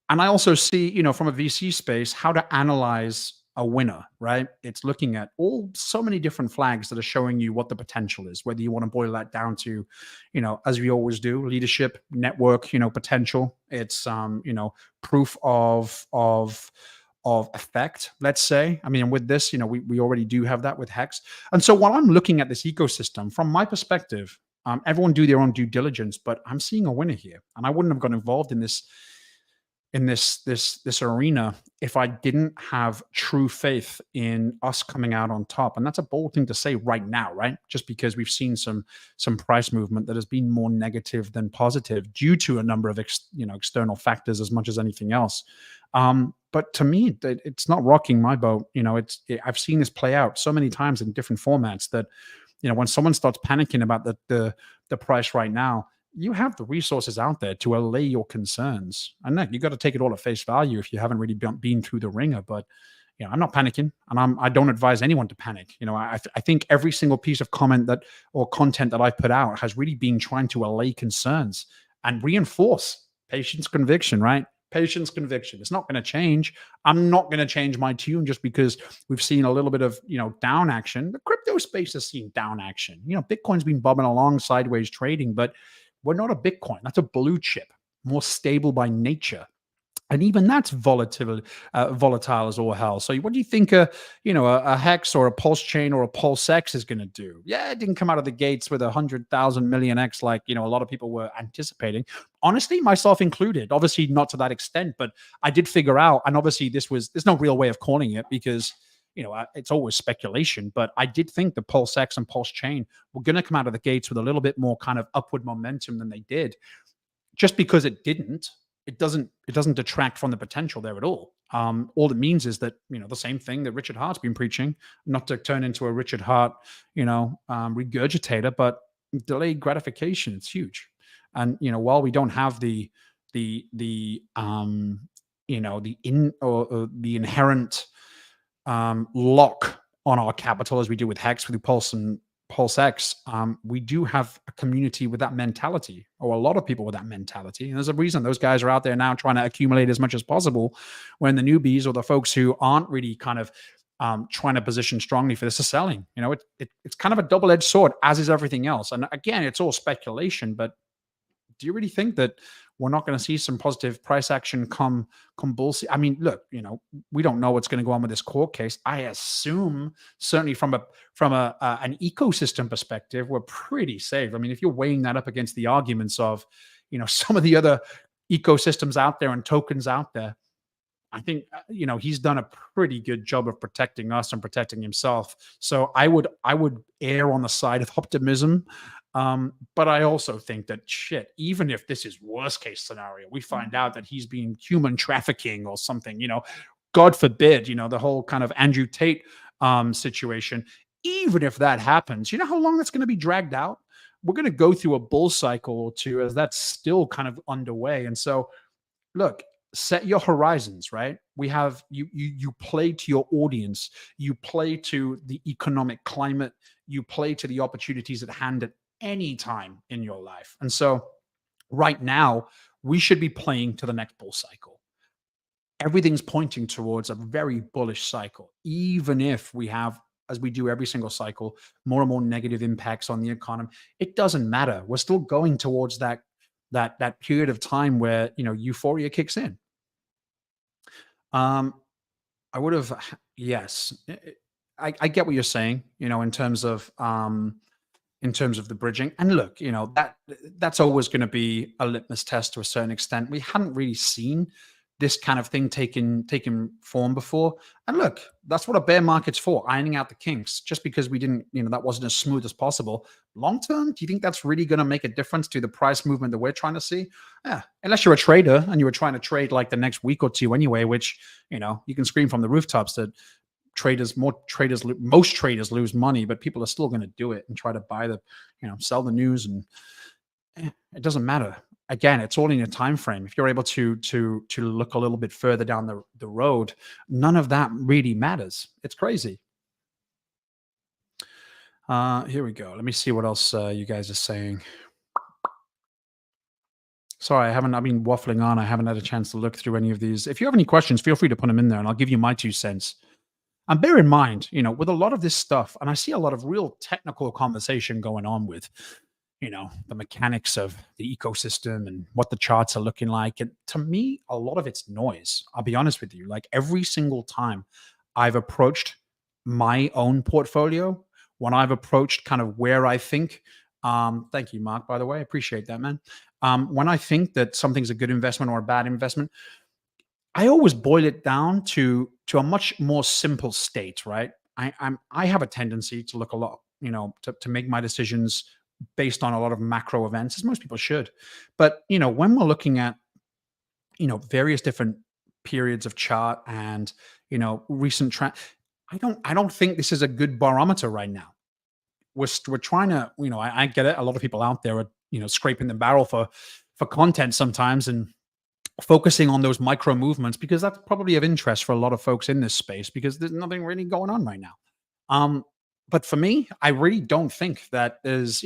A: And I also see, from a VC space, how to analyze a winner, right? It's looking at all so many different flags that are showing you what the potential is, whether you want to boil that down to, as we always do, leadership, network, potential. It's proof of effect, let's say. I mean, with this, we already do have that with Hex. And so while I'm looking at this ecosystem, from my perspective, everyone do their own due diligence, but I'm seeing a winner here. And I wouldn't have got involved in this arena if I didn't have true faith in us coming out on top. And that's a bold thing to say right now, right? Just because we've seen some price movement that has been more negative than positive due to a number of external factors as much as anything else. But to me, it's not rocking my boat. I've seen this play out so many times in different formats that when someone starts panicking about the price right now, you have the resources out there to allay your concerns. And you got to take it all at face value if you haven't really been through the ringer. But I'm not panicking, and I don't advise anyone to panic. I think every single piece of comment or content that I've put out has really been trying to allay concerns and reinforce patience, conviction, right? Patience, conviction. It's not going to change. I'm not going to change my tune just because we've seen a little bit of down action. The crypto space has seen down action. Bitcoin's been bobbing along sideways trading, but we're not a Bitcoin. That's a blue chip, more stable by nature. And even that's volatile as all hell. So what do you think a Hex or a Pulse Chain or a Pulse X is going to do? Yeah, it didn't come out of the gates with 100,000 million X like a lot of people were anticipating. Honestly, myself included. Obviously not to that extent, but I did figure out, and obviously there's no real way of calling it because it's always speculation, but I did think the Pulse X and Pulse Chain were going to come out of the gates with a little bit more kind of upward momentum than they did. Just because it didn't, it doesn't detract from the potential there at all. All it means is that the same thing that Richard Hart's been preaching, not to turn into a Richard Hart regurgitator, but delayed gratification. It's huge. And while we don't have the inherent lock on our capital as we do with Hex, with Pulse and Pulse X, we do have a community with that mentality, or a lot of people with that mentality. And there's a reason those guys are out there now trying to accumulate as much as possible, when the newbies or the folks who aren't really kind of trying to position strongly for this are selling. It's kind of a double-edged sword, as is everything else. And again, it's all speculation, but do you really think that we're not going to see some positive price action come bull? I mean, look, we don't know what's going to go on with this court case. I assume, certainly from an ecosystem perspective, we're pretty safe. I mean, if you're weighing that up against the arguments of, some of the other ecosystems out there and tokens out there, I think he's done a pretty good job of protecting us and protecting himself. So I would err on the side of optimism. But I also think that even if this is worst case scenario, we find out that he's being human trafficking or something, God forbid, the whole kind of Andrew Tate situation. Even if that happens, you know how long that's going to be dragged out? We're going to go through a bull cycle or two as that's still kind of underway. And so, look, set your horizons, right? We have you play to your audience, you play to the economic climate, you play to the opportunities at hand at any time in your life. And so right now, we should be playing to the next bull cycle. Everything's pointing towards a very bullish cycle, even if we have, as we do every single cycle, more and more negative impacts on the economy. It doesn't matter. We're still going towards that period of time where euphoria kicks in. I would have, yes. I get what you're saying, in terms of the bridging. And look, that's always going to be a litmus test to a certain extent. We hadn't really seen this kind of thing taken form before. And look, that's what a bear market's for, ironing out the kinks. Just because we didn't, that wasn't as smooth as possible. Long term, do you think that's really going to make a difference to the price movement that we're trying to see? Yeah, unless you're a trader and you were trying to trade like the next week or two anyway, which, you can scream from the rooftops that most traders lose money, but people are still going to do it and try to buy sell the news. And it doesn't matter. again, it's all in your time frame. If you're able to look a little bit further down the road, none of that really matters. It's crazy. Here we go. Let me see what else you guys are saying. Sorry, I've been waffling on. I haven't had a chance to look through any of these. If you have any questions, feel free to put them in there and I'll give you my 2 cents. And bear in mind, with a lot of this stuff, and I see a lot of real technical conversation going on with, the mechanics of the ecosystem and what the charts are looking like. And to me, a lot of it's noise. I'll be honest with you. Like every single time I've approached my own portfolio, when I've approached kind of where I think, thank you, Mark, by the way, I appreciate that, man. When I think that something's a good investment or a bad investment, I always boil it down to a much more simple state, right? I have a tendency to look a lot, to make my decisions based on a lot of macro events, as most people should. But when we're looking at various different periods of chart and recent trend, I don't think this is a good barometer right now. We're trying to, I get it. A lot of people out there are scraping the barrel for content sometimes and focusing on those micro movements because that's probably of interest for a lot of folks in this space because there's nothing really going on right now. Um, but for me, I really don't think that there's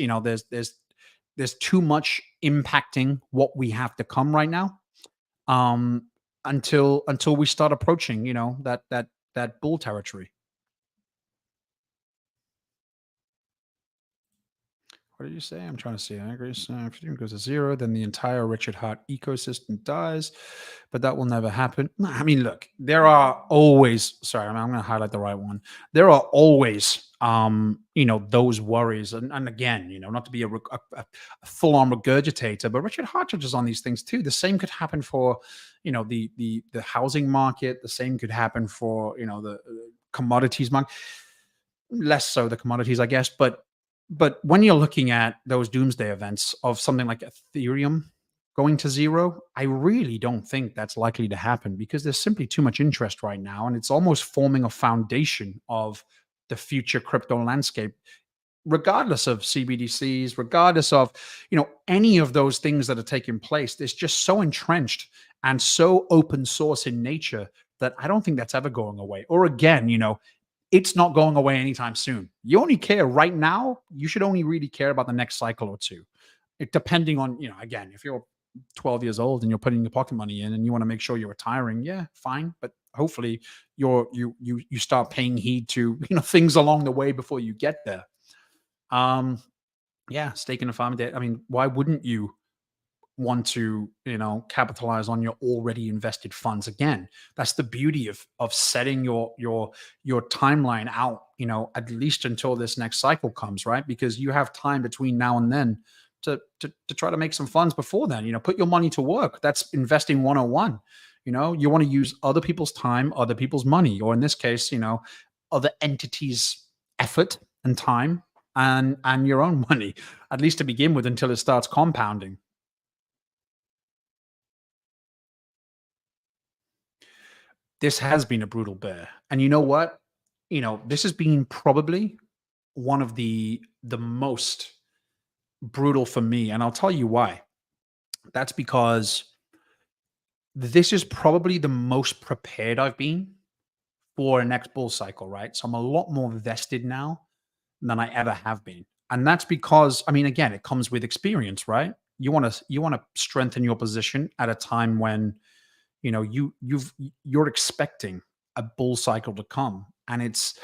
A: too much impacting what we have to come right now. Um, until we start approaching, that bull territory. What did you say? I'm trying to see. I agree. So if it goes to zero, then the entire Richard Hart ecosystem dies, but that will never happen. No, I mean, look, there are always. Sorry, I'm going to highlight the right one. There are always, those worries, and again, not to be a full-on regurgitator, but Richard Hart touches on these things too. The same could happen for, the housing market. The same could happen for, the commodities market. Less so the commodities, I guess, but when you're looking at those doomsday events of something like Ethereum going to zero, I really don't think that's likely to happen because there's simply too much interest right now. And it's almost forming a foundation of the future crypto landscape, regardless of CBDCs, regardless of, any of those things that are taking place. It's just so entrenched and so open source in nature that I don't think that's ever going away. Or again, it's not going away anytime soon. You only care right now. You should only really care about the next cycle or two. Depending on, again, if you're 12 years old and you're putting your pocket money in and you want to make sure you're retiring, yeah, fine. But hopefully you start paying heed to, things along the way before you get there. Yeah, stake in a farm debt. I mean, why wouldn't you want to capitalize on your already invested funds? Again, that's the beauty of setting your timeline out, at least until this next cycle comes, right? Because you have time between now and then to try to make some funds before then. Put your money to work. That's investing 101. You want to use other people's time, other people's money, or in this case, other entities' effort and time and your own money, at least to begin with, until it starts compounding. This has been a brutal bear. And you know what? This has been probably one of the most brutal for me. And I'll tell you why. That's because this is probably the most prepared I've been for a next bull cycle, right? So I'm a lot more vested now than I ever have been. And that's because, I mean, again, it comes with experience, right? You want to strengthen your position at a time when you're expecting a bull cycle to come, and it's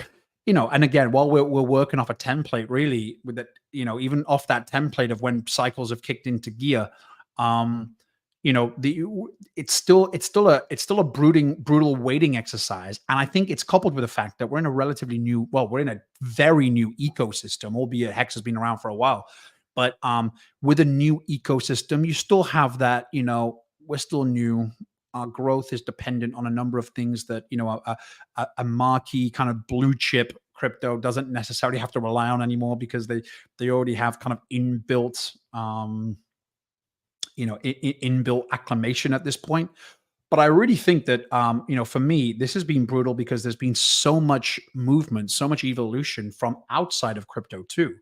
A: and again, while we're working off a template, really, with it, even off that template of when cycles have kicked into gear, um the it's still a brutal waiting exercise. And I think it's coupled with the fact that we're in a very new ecosystem, albeit Hex has been around for a while. But with a new ecosystem, you still have that, we're still new. Our growth is dependent on a number of things that a marquee kind of blue chip crypto doesn't necessarily have to rely on anymore because they already have kind of inbuilt inbuilt acclamation at this point. But I really think that for me, this has been brutal because there's been so much movement, so much evolution from outside of crypto too.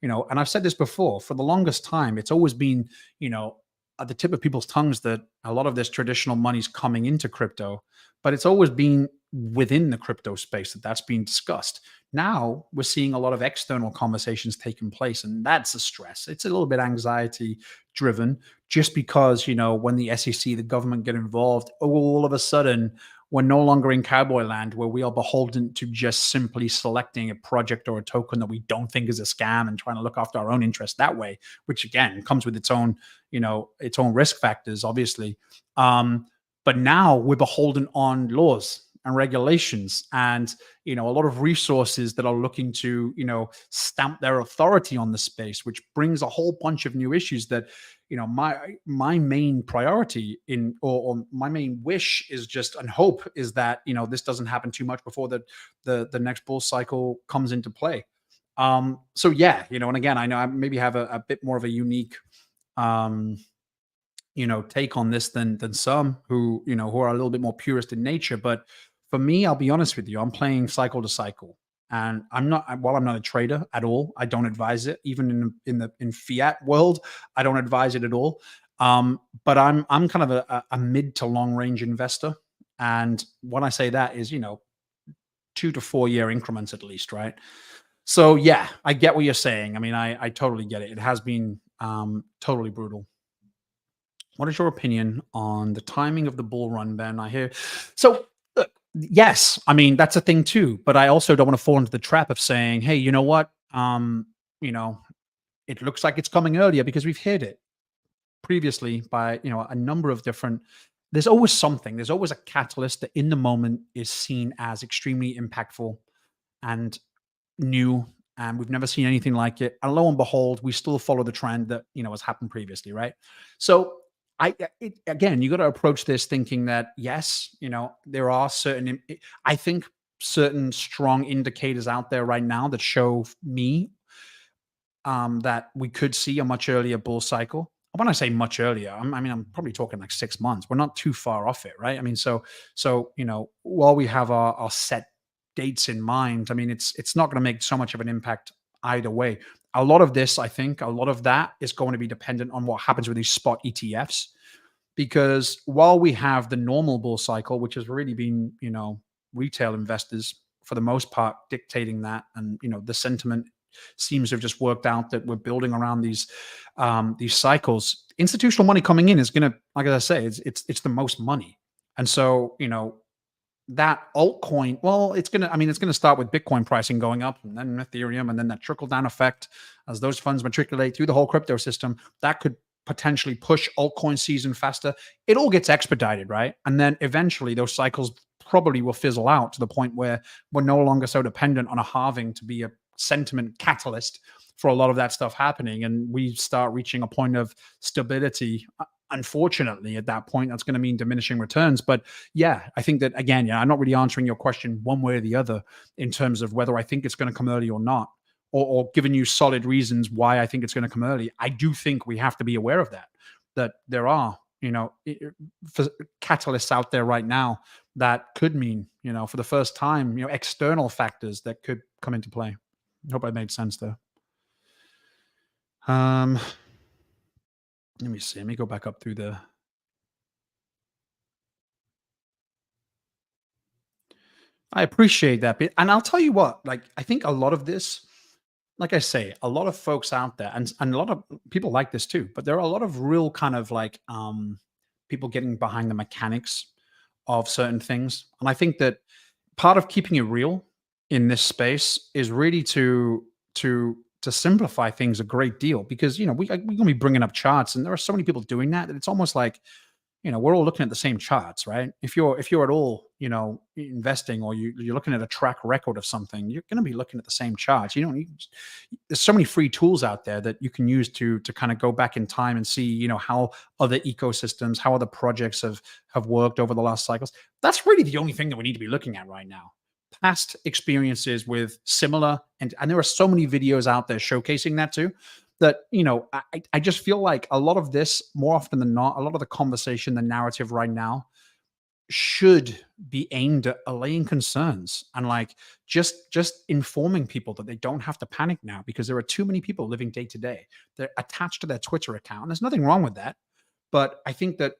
A: And I've said this before, for the longest time, it's always been, you know, at the tip of people's tongues that a lot of this traditional money's coming into crypto, but it's always been within the crypto space that that's being discussed. Now we're seeing a lot of external conversations taking place, and that's a stress. It's a little bit anxiety driven, just because when the SEC, the government get involved, all of a sudden we're no longer in cowboy land where we are beholden to just simply selecting a project or a token that we don't think is a scam and trying to look after our own interests that way, which again comes with its own, its own risk factors, obviously. But now we're beholden on laws and regulations and a lot of resources that are looking to stamp their authority on the space, which brings a whole bunch of new issues that my main priority or my main wish is just and hope is that this doesn't happen too much before the next bull cycle comes into play. So yeah, and again, I know I maybe have a bit more of a unique um take on this than some who are a little bit more purist in nature. But for me, I'll be honest with you, I'm playing cycle to cycle. And while I'm not a trader at all, I don't advise it. Even in fiat world, I don't advise it at all. But I'm kind of a mid to long range investor. And when I say that is, 2 to 4 year increments at least, right? So yeah, I get what you're saying. I mean, I totally get it. It has been totally brutal. What is your opinion on the timing of the bull run, Ben? I hear. So, look, yes, I mean that's a thing too. But I also don't want to fall into the trap of saying, "Hey, you know what? You know, it looks like it's coming earlier because we've hit it previously by a number of different." There's always something. There's always a catalyst that, in the moment, is seen as extremely impactful and new, and we've never seen anything like it. And lo and behold, we still follow the trend that has happened previously, right? So again, you got to approach this thinking that yes, there are I think certain strong indicators out there right now that show me that we could see a much earlier bull cycle. When I say much earlier, I'm probably talking like 6 months. We're not too far off it, right? I mean, so while we have our set dates in mind, I mean, it's not going to make so much of an impact either way. A lot of this, I think, a lot of that is going to be dependent on what happens with these spot ETFs, because while we have the normal bull cycle, which has really been, retail investors for the most part dictating that, and the sentiment seems to have just worked out that we're building around these cycles. Institutional money coming in is going to, like I say, it's the most money, and so that altcoin, well, it's gonna start with Bitcoin pricing going up, and then Ethereum, and then that trickle down effect as those funds matriculate through the whole crypto system. That could potentially push altcoin season faster. It all gets expedited, right? And then eventually those cycles probably will fizzle out to the point where we're no longer so dependent on a halving to be a sentiment catalyst for a lot of that stuff happening, and we start reaching a point of stability. Unfortunately, at that point, that's going to mean diminishing returns. But yeah, I think that again, yeah, I'm not really answering your question one way or the other in terms of whether I think it's going to come early or not, or giving you solid reasons why I think it's going to come early. I do think we have to be aware of that there are catalysts out there right now that could mean for the first time external factors that could come into play. I hope I made sense there. Um, Let me see. Let me go back up through the. I appreciate that bit, and I'll tell you what. Like, I think a lot of this, like I say, a lot of folks out there, and a lot of people like this too. But there are a lot of real kind of like people getting behind the mechanics of certain things, and I think that part of keeping it real in this space is really to simplify things a great deal, because we're gonna be bringing up charts, and there are so many people doing that it's almost like we're all looking at the same charts, right? If you're at all investing, or you're looking at a track record of something, you're going to be looking at the same charts. You don't need, there's so many free tools out there that you can use to kind of go back in time and see how other ecosystems, how other projects have worked over the last cycles. That's really the only thing that we need to be looking at right now. Past experiences with similar, and there are so many videos out there showcasing that too, that I just feel like a lot of this, more often than not, a lot of the conversation, the narrative right now should be aimed at allaying concerns, and like just informing people that they don't have to panic now, because there are too many people living day to day. They're attached to their Twitter account, and there's nothing wrong with that. But I think that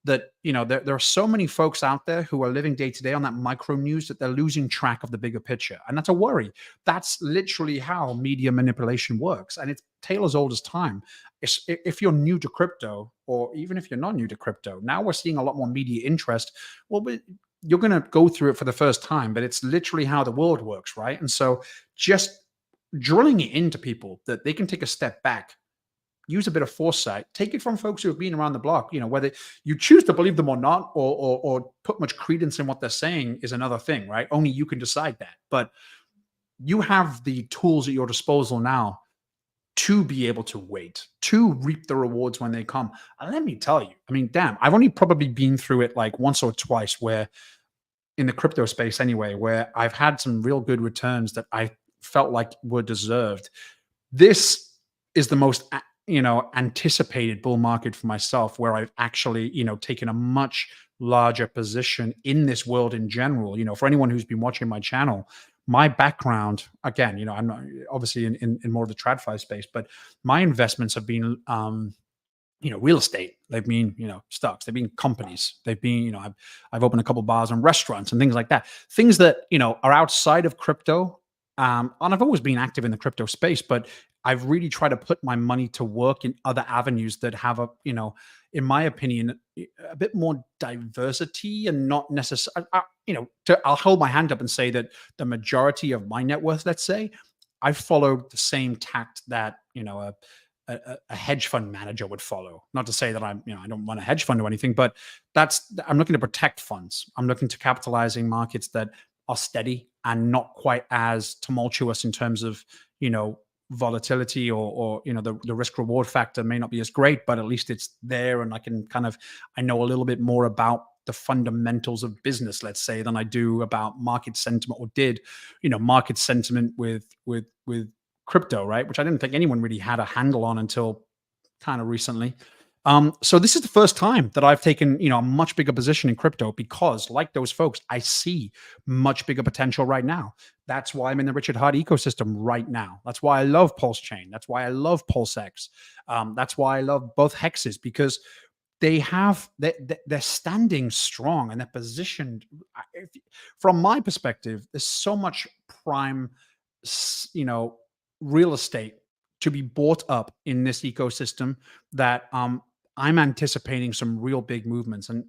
A: there are so many folks out there who are living day to day on that micro news that they're losing track of the bigger picture, and that's a worry. That's literally how media manipulation works, and it's tale as old as time. If you're new to crypto, or even if you're not new to crypto, now we're seeing a lot more media interest. Well, you're going to go through it for the first time, but it's literally how the world works, right? And so just drilling it into people that they can take a step back, use a bit of foresight, take it from folks who have been around the block, whether you choose to believe them or not, or put much credence in what they're saying is another thing, right? Only you can decide that. But you have the tools at your disposal now to be able to wait, to reap the rewards when they come. And let me tell you, I mean, damn, I've only probably been through it like once or twice, where in the crypto space anyway, where I've had some real good returns that I felt like were deserved. This is the most anticipated bull market for myself, where I've actually taken a much larger position in this world in general. For anyone who's been watching my channel, my background, again, I'm not obviously in more of the tradfi space, but my investments have been real estate. They've been, stocks. They've been companies. They've been, I've opened a couple bars and restaurants and things like that. Things that are outside of crypto. And I've always been active in the crypto space, but I've really tried to put my money to work in other avenues that have in my opinion, a bit more diversity and not necessarily, I'll hold my hand up and say that the majority of my net worth, let's say, I've followed the same tact that, a hedge fund manager would follow. Not to say that I don't run a hedge fund or anything, but I'm looking to protect funds. I'm looking to capitalizing markets that are steady and not quite as tumultuous in terms of, volatility, or the risk reward factor may not be as great, but at least it's there. And I know a little bit more about the fundamentals of business, let's say, than I do about market sentiment, or did, market sentiment with crypto, right? Which I didn't think anyone really had a handle on until kind of recently. So this is the first time that I've taken, a much bigger position in crypto, because like those folks, I see much bigger potential right now. That's why I'm in the Richard Heart ecosystem right now. That's why I love Pulse Chain. That's why I love PulseX. That's why I love both hexes, because they're standing strong and they're positioned. From my perspective, there's so much prime, real estate to be bought up in this ecosystem that I'm anticipating some real big movements. And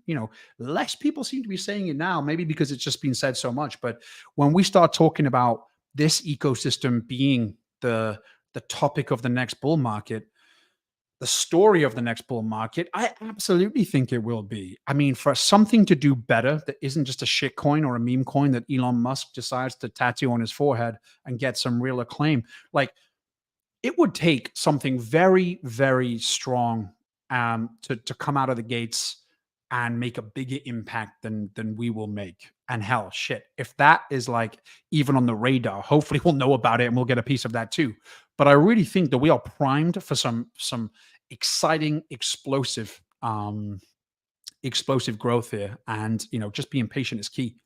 A: less people seem to be saying it now, maybe because it's just been said so much. But when we start talking about this ecosystem being the topic of the next bull market, the story of the next bull market, I absolutely think it will be. I mean, for something to do better that isn't just a shit coin or a meme coin that Elon Musk decides to tattoo on his forehead and get some real acclaim, like, it would take something very, very strong to come out of the gates and make a bigger impact than we will make. And hell, shit, if that is like even on the radar, hopefully we'll know about it and we'll get a piece of that too. But I really think that we are primed for some exciting, explosive growth here. And just being patient is key.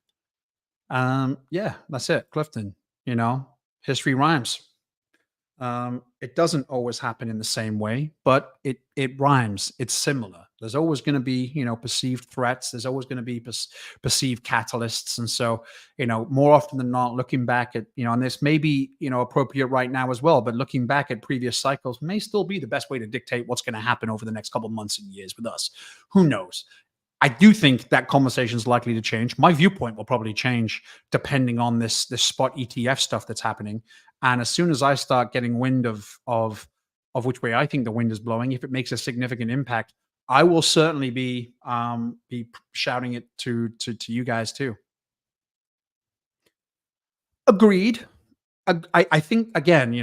A: Yeah, that's it, Clifton. History rhymes. It doesn't always happen in the same way, but it rhymes. It's similar. There's always going to be perceived threats. There's always going to be perceived catalysts, and so more often than not, looking back at and this may be appropriate right now as well, but looking back at previous cycles may still be the best way to dictate what's going to happen over the next couple of months and years with us. Who knows? I do think that conversation is likely to change. My viewpoint will probably change depending on this spot ETF stuff that's happening. And as soon as I start getting wind of which way I think the wind is blowing, if it makes a significant impact, I will certainly be shouting it to you guys too. Agreed. I think again,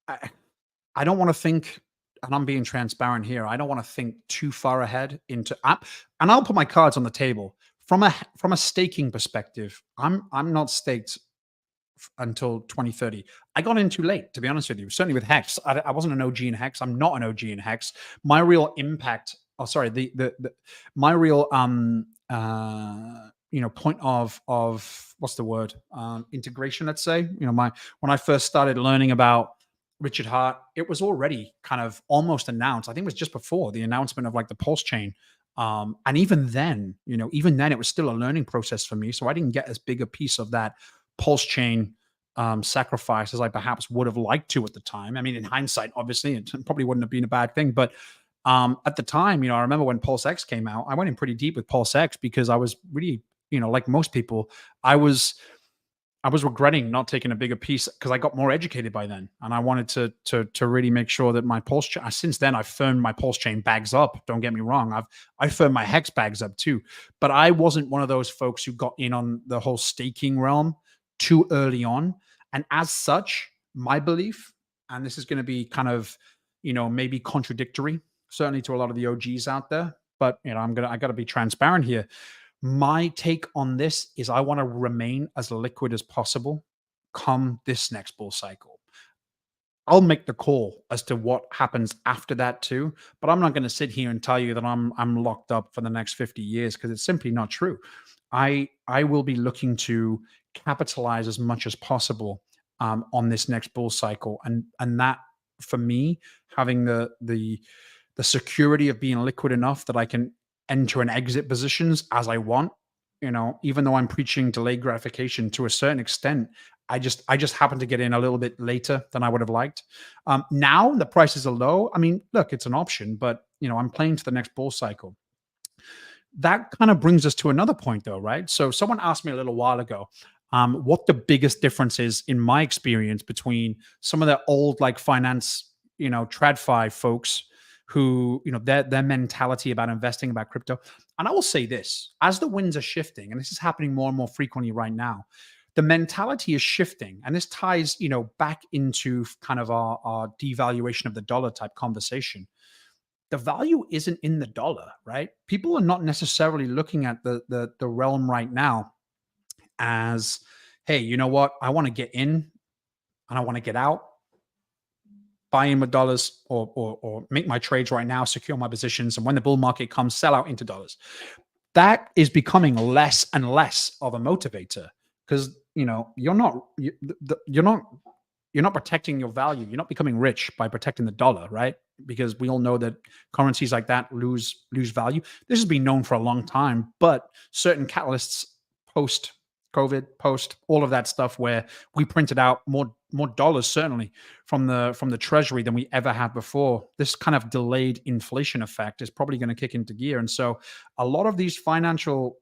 A: I don't want to think, and I'm being transparent here. I don't want to think too far ahead into app, and I'll put my cards on the table from a staking perspective. I'm not staked until 2030. I got in too late, to be honest with you. Certainly with Hex, I wasn't an OG in Hex. I'm not an OG in Hex. My real impact. Oh, sorry. The my real point of what's the word, integration, let's say, when I first started learning about Richard Hart, it was already kind of almost announced. I think it was just before the announcement of like the Pulse chain. And even then, even then it was still a learning process for me. So I didn't get as big a piece of that Pulse chain sacrifice as I perhaps would have liked to at the time. I mean, in hindsight, obviously, it probably wouldn't have been a bad thing. But at the time, I remember when Pulse X came out, I went in pretty deep with Pulse X because I was really, like most people, I was I was regretting not taking a bigger piece because I got more educated by then, and I wanted to really make sure that my pulse. Since then, I've firmed my pulse chain bags up. Don't get me wrong. I firmed my hex bags up too, but I wasn't one of those folks who got in on the whole staking realm too early on. And as such, my belief, and this is going to be kind of maybe contradictory, certainly to a lot of the OGs out there, but I got to be transparent here. My take on this is I want to remain as liquid as possible come this next bull cycle. I'll make the call as to what happens after that too, but I'm not going to sit here and tell you that I'm locked up for the next 50 years because it's simply not true. I will be looking to capitalize as much as possible on this next bull cycle, and that for me having the security of being liquid enough that I can enter and exit positions as I want. Even though I'm preaching delayed gratification to a certain extent, I just happen to get in a little bit later than I would have liked. Now the prices are low. I mean, look, it's an option, but I'm playing to the next bull cycle. That kind of brings us to another point, though, right? So someone asked me a little while ago, what the biggest difference is in my experience between some of the old like finance, TradFi folks who their mentality about investing, about crypto. And I will say this, as the winds are shifting, and this is happening more and more frequently right now, the mentality is shifting, and this ties back into kind of our devaluation of the dollar type conversation. The value isn't in the dollar, right? People are not necessarily looking at the realm right now as, hey, you know what, I want to get in and I want to get out, buy in with dollars, or make my trades right now, secure my positions, and when the bull market comes, sell out into dollars. That is becoming less and less of a motivator because you're not protecting your value. You're not becoming rich by protecting the dollar, right? Because we all know that currencies like that lose value. This has been known for a long time, but certain catalysts post COVID, post all of that stuff, where we printed out more dollars, certainly from the treasury than we ever had before. This kind of delayed inflation effect is probably going to kick into gear, and so a lot of these financial,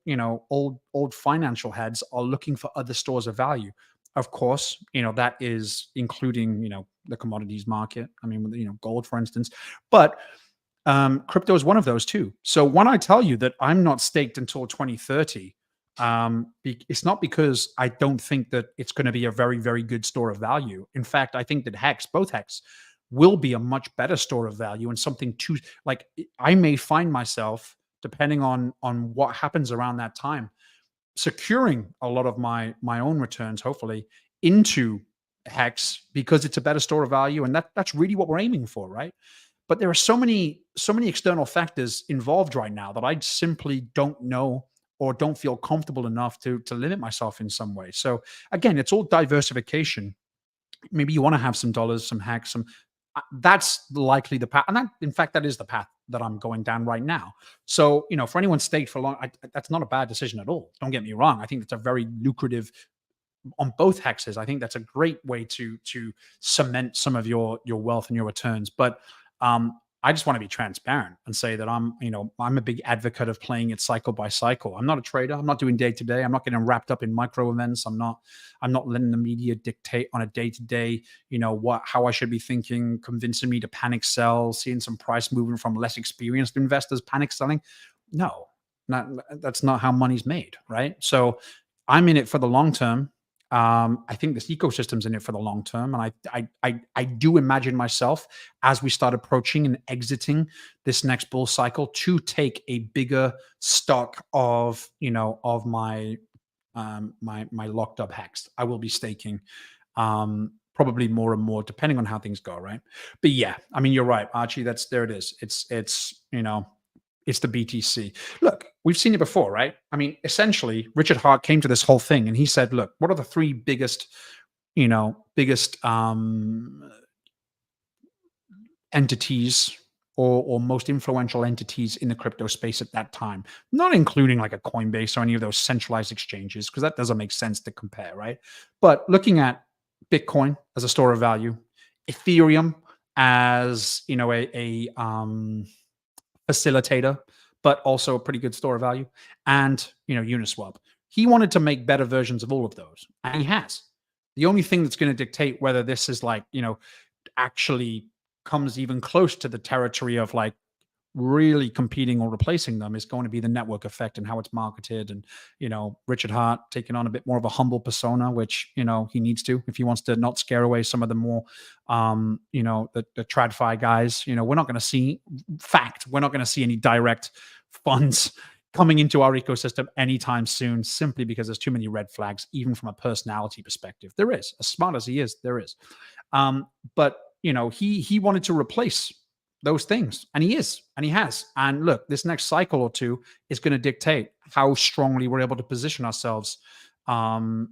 A: old financial heads are looking for other stores of value. Of course, that is including the commodities market. I mean, gold, for instance, but crypto is one of those too. So when I tell you that I'm not staked until 2030, it's not because I don't think that it's going to be a very, very good store of value. In fact, I think that both Hex will be a much better store of value, and something to like, I may find myself, depending on what happens around that time, securing a lot of my own returns, hopefully, into Hex because it's a better store of value, and that's really what we're aiming for, right? But there are so many external factors involved right now that I simply don't know or don't feel comfortable enough to limit myself in some way. So again, it's all diversification. Maybe you want to have some dollars, some Hex, some. That's likely the path, and in fact, that is the path that I'm going down right now. So, for anyone staked for long, that's not a bad decision at all. Don't get me wrong. I think that's a very lucrative on both hexes. I think that's a great way to cement some of your wealth and your returns. But I just want to be transparent and say that I'm a big advocate of playing it cycle by cycle. I'm not a trader. I'm not doing day to day. I'm not getting wrapped up in micro events. I'm not letting the media dictate on a day to day, how I should be thinking, convincing me to panic sell, seeing some price movement from less experienced investors panic selling. No, that's not how money's made, right? So I'm in it for the long term. I think this ecosystem's in it for the long term, and I do imagine myself, as we start approaching and exiting this next bull cycle, to take a bigger stock of my my locked up Hex. I will be staking probably more and more depending on how things go, right? But yeah, I mean, you're right, Archie. There it is. It's the BTC. Look, we've seen it before, right? I mean, essentially, Richard Hart came to this whole thing and he said, look, what are the three biggest entities or most influential entities in the crypto space at that time, not including like a Coinbase or any of those centralized exchanges, because that doesn't make sense to compare, right? But looking at Bitcoin as a store of value, Ethereum as a facilitator, but also a pretty good store of value, and Uniswap. He wanted to make better versions of all of those, and he has. The only thing that's going to dictate whether this is like actually comes even close to the territory of like really competing or replacing them is going to be the network effect and how it's marketed. And Richard Hart taking on a bit more of a humble persona, which he needs to if he wants to not scare away some of the more the tradfi guys. We're not going to see we're not going to see any direct funds coming into our ecosystem anytime soon, simply because there's too many red flags, even from a personality perspective. There is, as smart as he is, there is. But he wanted to replace those things, and he is, and he has. And look, this next cycle or two is going to dictate how strongly we're able to position ourselves in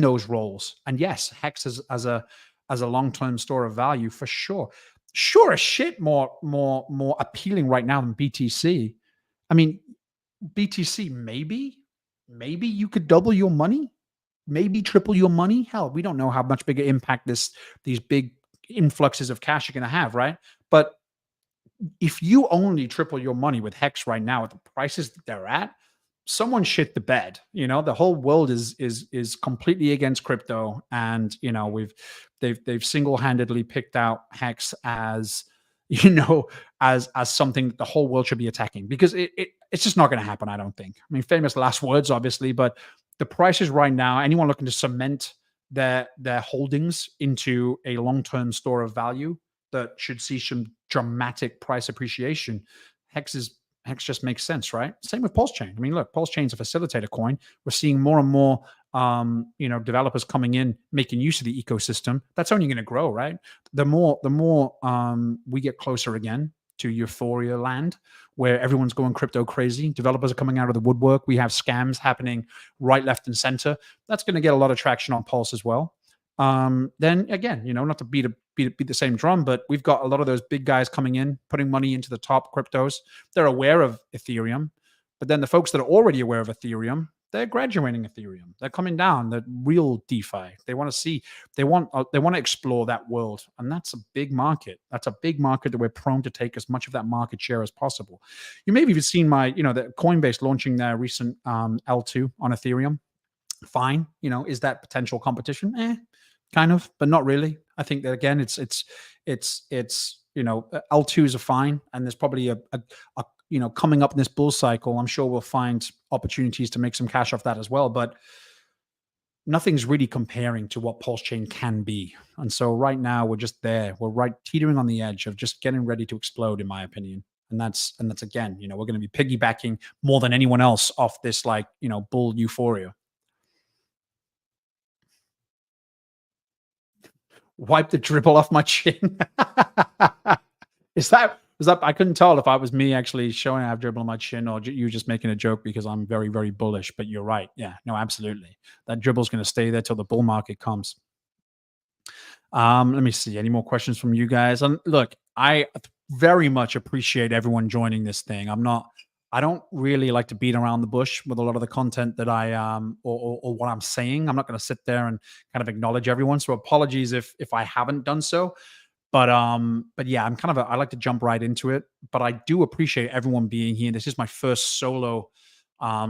A: those roles. And yes, Hex as a long-term store of value for sure. Sure as shit more appealing right now than BTC. I mean, BTC, maybe you could double your money, maybe triple your money. Hell, we don't know how much bigger impact these big influxes of cash are going to have, right? But if you only triple your money with Hex right now at the prices that they're at, someone shit the bed. The whole world is completely against crypto, and they've single-handedly picked out Hex as as something that the whole world should be attacking, because it's just not going to happen, I don't think. I mean, famous last words, obviously, but the prices right now, anyone looking to cement their holdings into a long-term store of value that should see some dramatic price appreciation, Hex just makes sense, right? Same with Pulse Chain. I mean, look, Pulse Chain's a facilitator coin. We're seeing more and more developers coming in, making use of the ecosystem. That's only going to grow, right? The more we get closer again to euphoria land, where everyone's going crypto crazy, developers are coming out of the woodwork, we have scams happening right, left, and center. That's going to get a lot of traction on Pulse as well. Then again, not to beat the same drum, but we've got a lot of those big guys coming in, putting money into the top cryptos. They're aware of Ethereum, but then the folks that are already aware of Ethereum, they're graduating Ethereum. They're coming down the real DeFi. They want to see, they want to explore that world, and that's a big market. That's a big market that we're prone to take as much of that market share as possible. You may have even seen the Coinbase launching their recent L2 on Ethereum. Fine, is that potential competition? Kind of, but not really. I think that again, it's L2s are fine, and there's probably a coming up in this bull cycle, I'm sure we'll find opportunities to make some cash off that as well. But nothing's really comparing to what Pulse Chain can be. And so right now we're just there. We're right teetering on the edge of just getting ready to explode, in my opinion. And that's again, we're going to be piggybacking more than anyone else off this bull euphoria. Wipe the dribble off my chin. Is that I couldn't tell if I was me actually showing I have dribble on my chin, or you just making a joke because I'm very, very bullish. But you're right. Yeah, no, absolutely. That dribble's going to stay there till the bull market comes. Let me see. Any more questions from you guys? And look, I very much appreciate everyone joining this thing. I don't really like to beat around the bush with a lot of the content that I or what I'm saying. I'm not going to sit there and kind of acknowledge everyone. So apologies if I haven't done so. But yeah, I like to jump right into it. But I do appreciate everyone being here. This is my first solo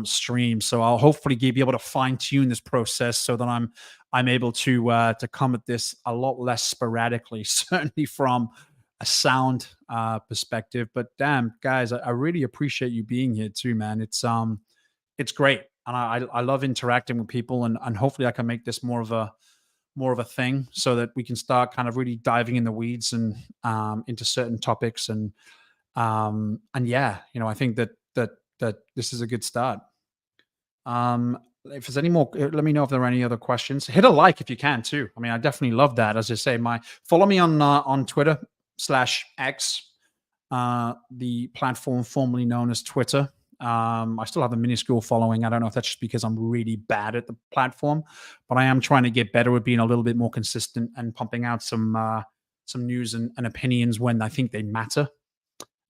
A: stream, so I'll hopefully be able to fine tune this process so that I'm able to come at this a lot less sporadically, certainly from a sound perspective. But damn, guys, I really appreciate you being here too, man. It's great, and I love interacting with people, and hopefully I can make this more of a thing so that we can start kind of really diving in the weeds and into certain topics, and yeah, I think that this is a good start. If there's any more, let me know if there are any other questions. Hit a like if you can too. I mean, I definitely love that. As I say, follow me on Twitter/X, the platform formerly known as Twitter. I still have a minuscule following. I don't know if that's just because I'm really bad at the platform, but I am trying to get better at being a little bit more consistent and pumping out some some news and opinions when I think they matter.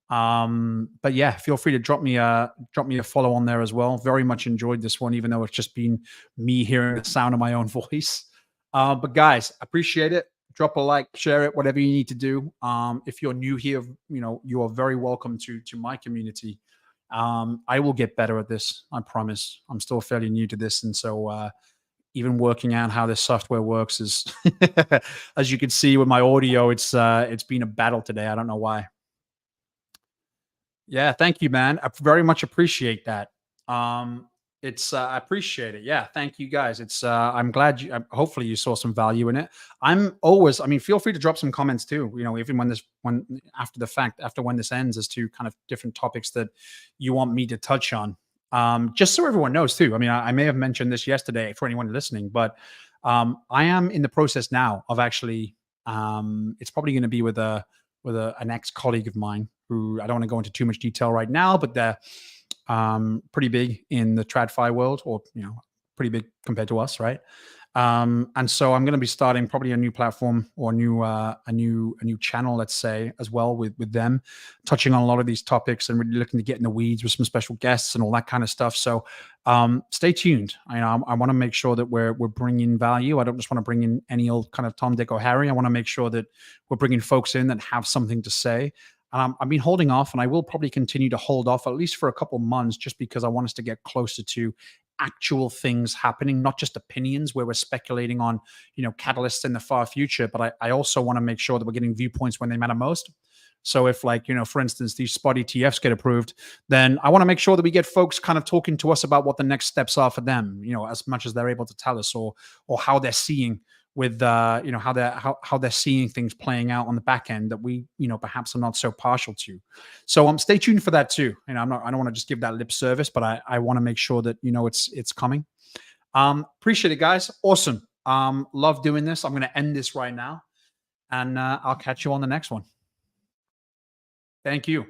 A: But yeah, feel free to drop me a follow on there as well. Very much enjoyed this one, even though it's just been me hearing the sound of my own voice. But guys, appreciate it. Drop a like, share it, whatever you need to do. If you're new here, you are very welcome to my community. I will get better at this. I promise. I'm still fairly new to this, and so even working out how this software works is, as you can see with my audio, it's been a battle today. I don't know why. Yeah, thank you, man. I very much appreciate that. It's I appreciate it. Yeah, thank you guys. It's I'm glad you hopefully you saw some value in it. I'm always I mean, feel free to drop some comments too, even when after the fact, after when this ends, as to kind of different topics that you want me to touch on. Just so everyone knows too. I mean, I may have mentioned this yesterday for anyone listening, but I am in the process now of actually it's probably going to be with an ex-colleague of mine who I don't want to go into too much detail right now, but they're pretty big in the TradFi world, or pretty big compared to us, right? And so I'm going to be starting probably a new platform, or a new channel, let's say, as well with them, touching on a lot of these topics and really looking to get in the weeds with some special guests and all that kind of stuff. So stay tuned. I want to make sure that we're bringing value. I don't just want to bring in any old kind of Tom, Dick, or Harry. I want to make sure that we're bringing folks in that have something to say. I've been holding off, and I will probably continue to hold off at least for a couple months, just because I want us to get closer to actual things happening, not just opinions where we're speculating on, catalysts in the far future. But I also want to make sure that we're getting viewpoints when they matter most. So if, like, for instance, these spot ETFs get approved, then I want to make sure that we get folks kind of talking to us about what the next steps are for them, as much as they're able to tell us, or how they're seeing with how they're seeing things playing out on the back end that we perhaps are not so partial to. So stay tuned for that too. I don't want to just give that lip service, but I want to make sure that it's coming. Appreciate it, guys. Awesome. Love doing this. I'm going to end this right now, and I'll catch you on the next one. Thank you.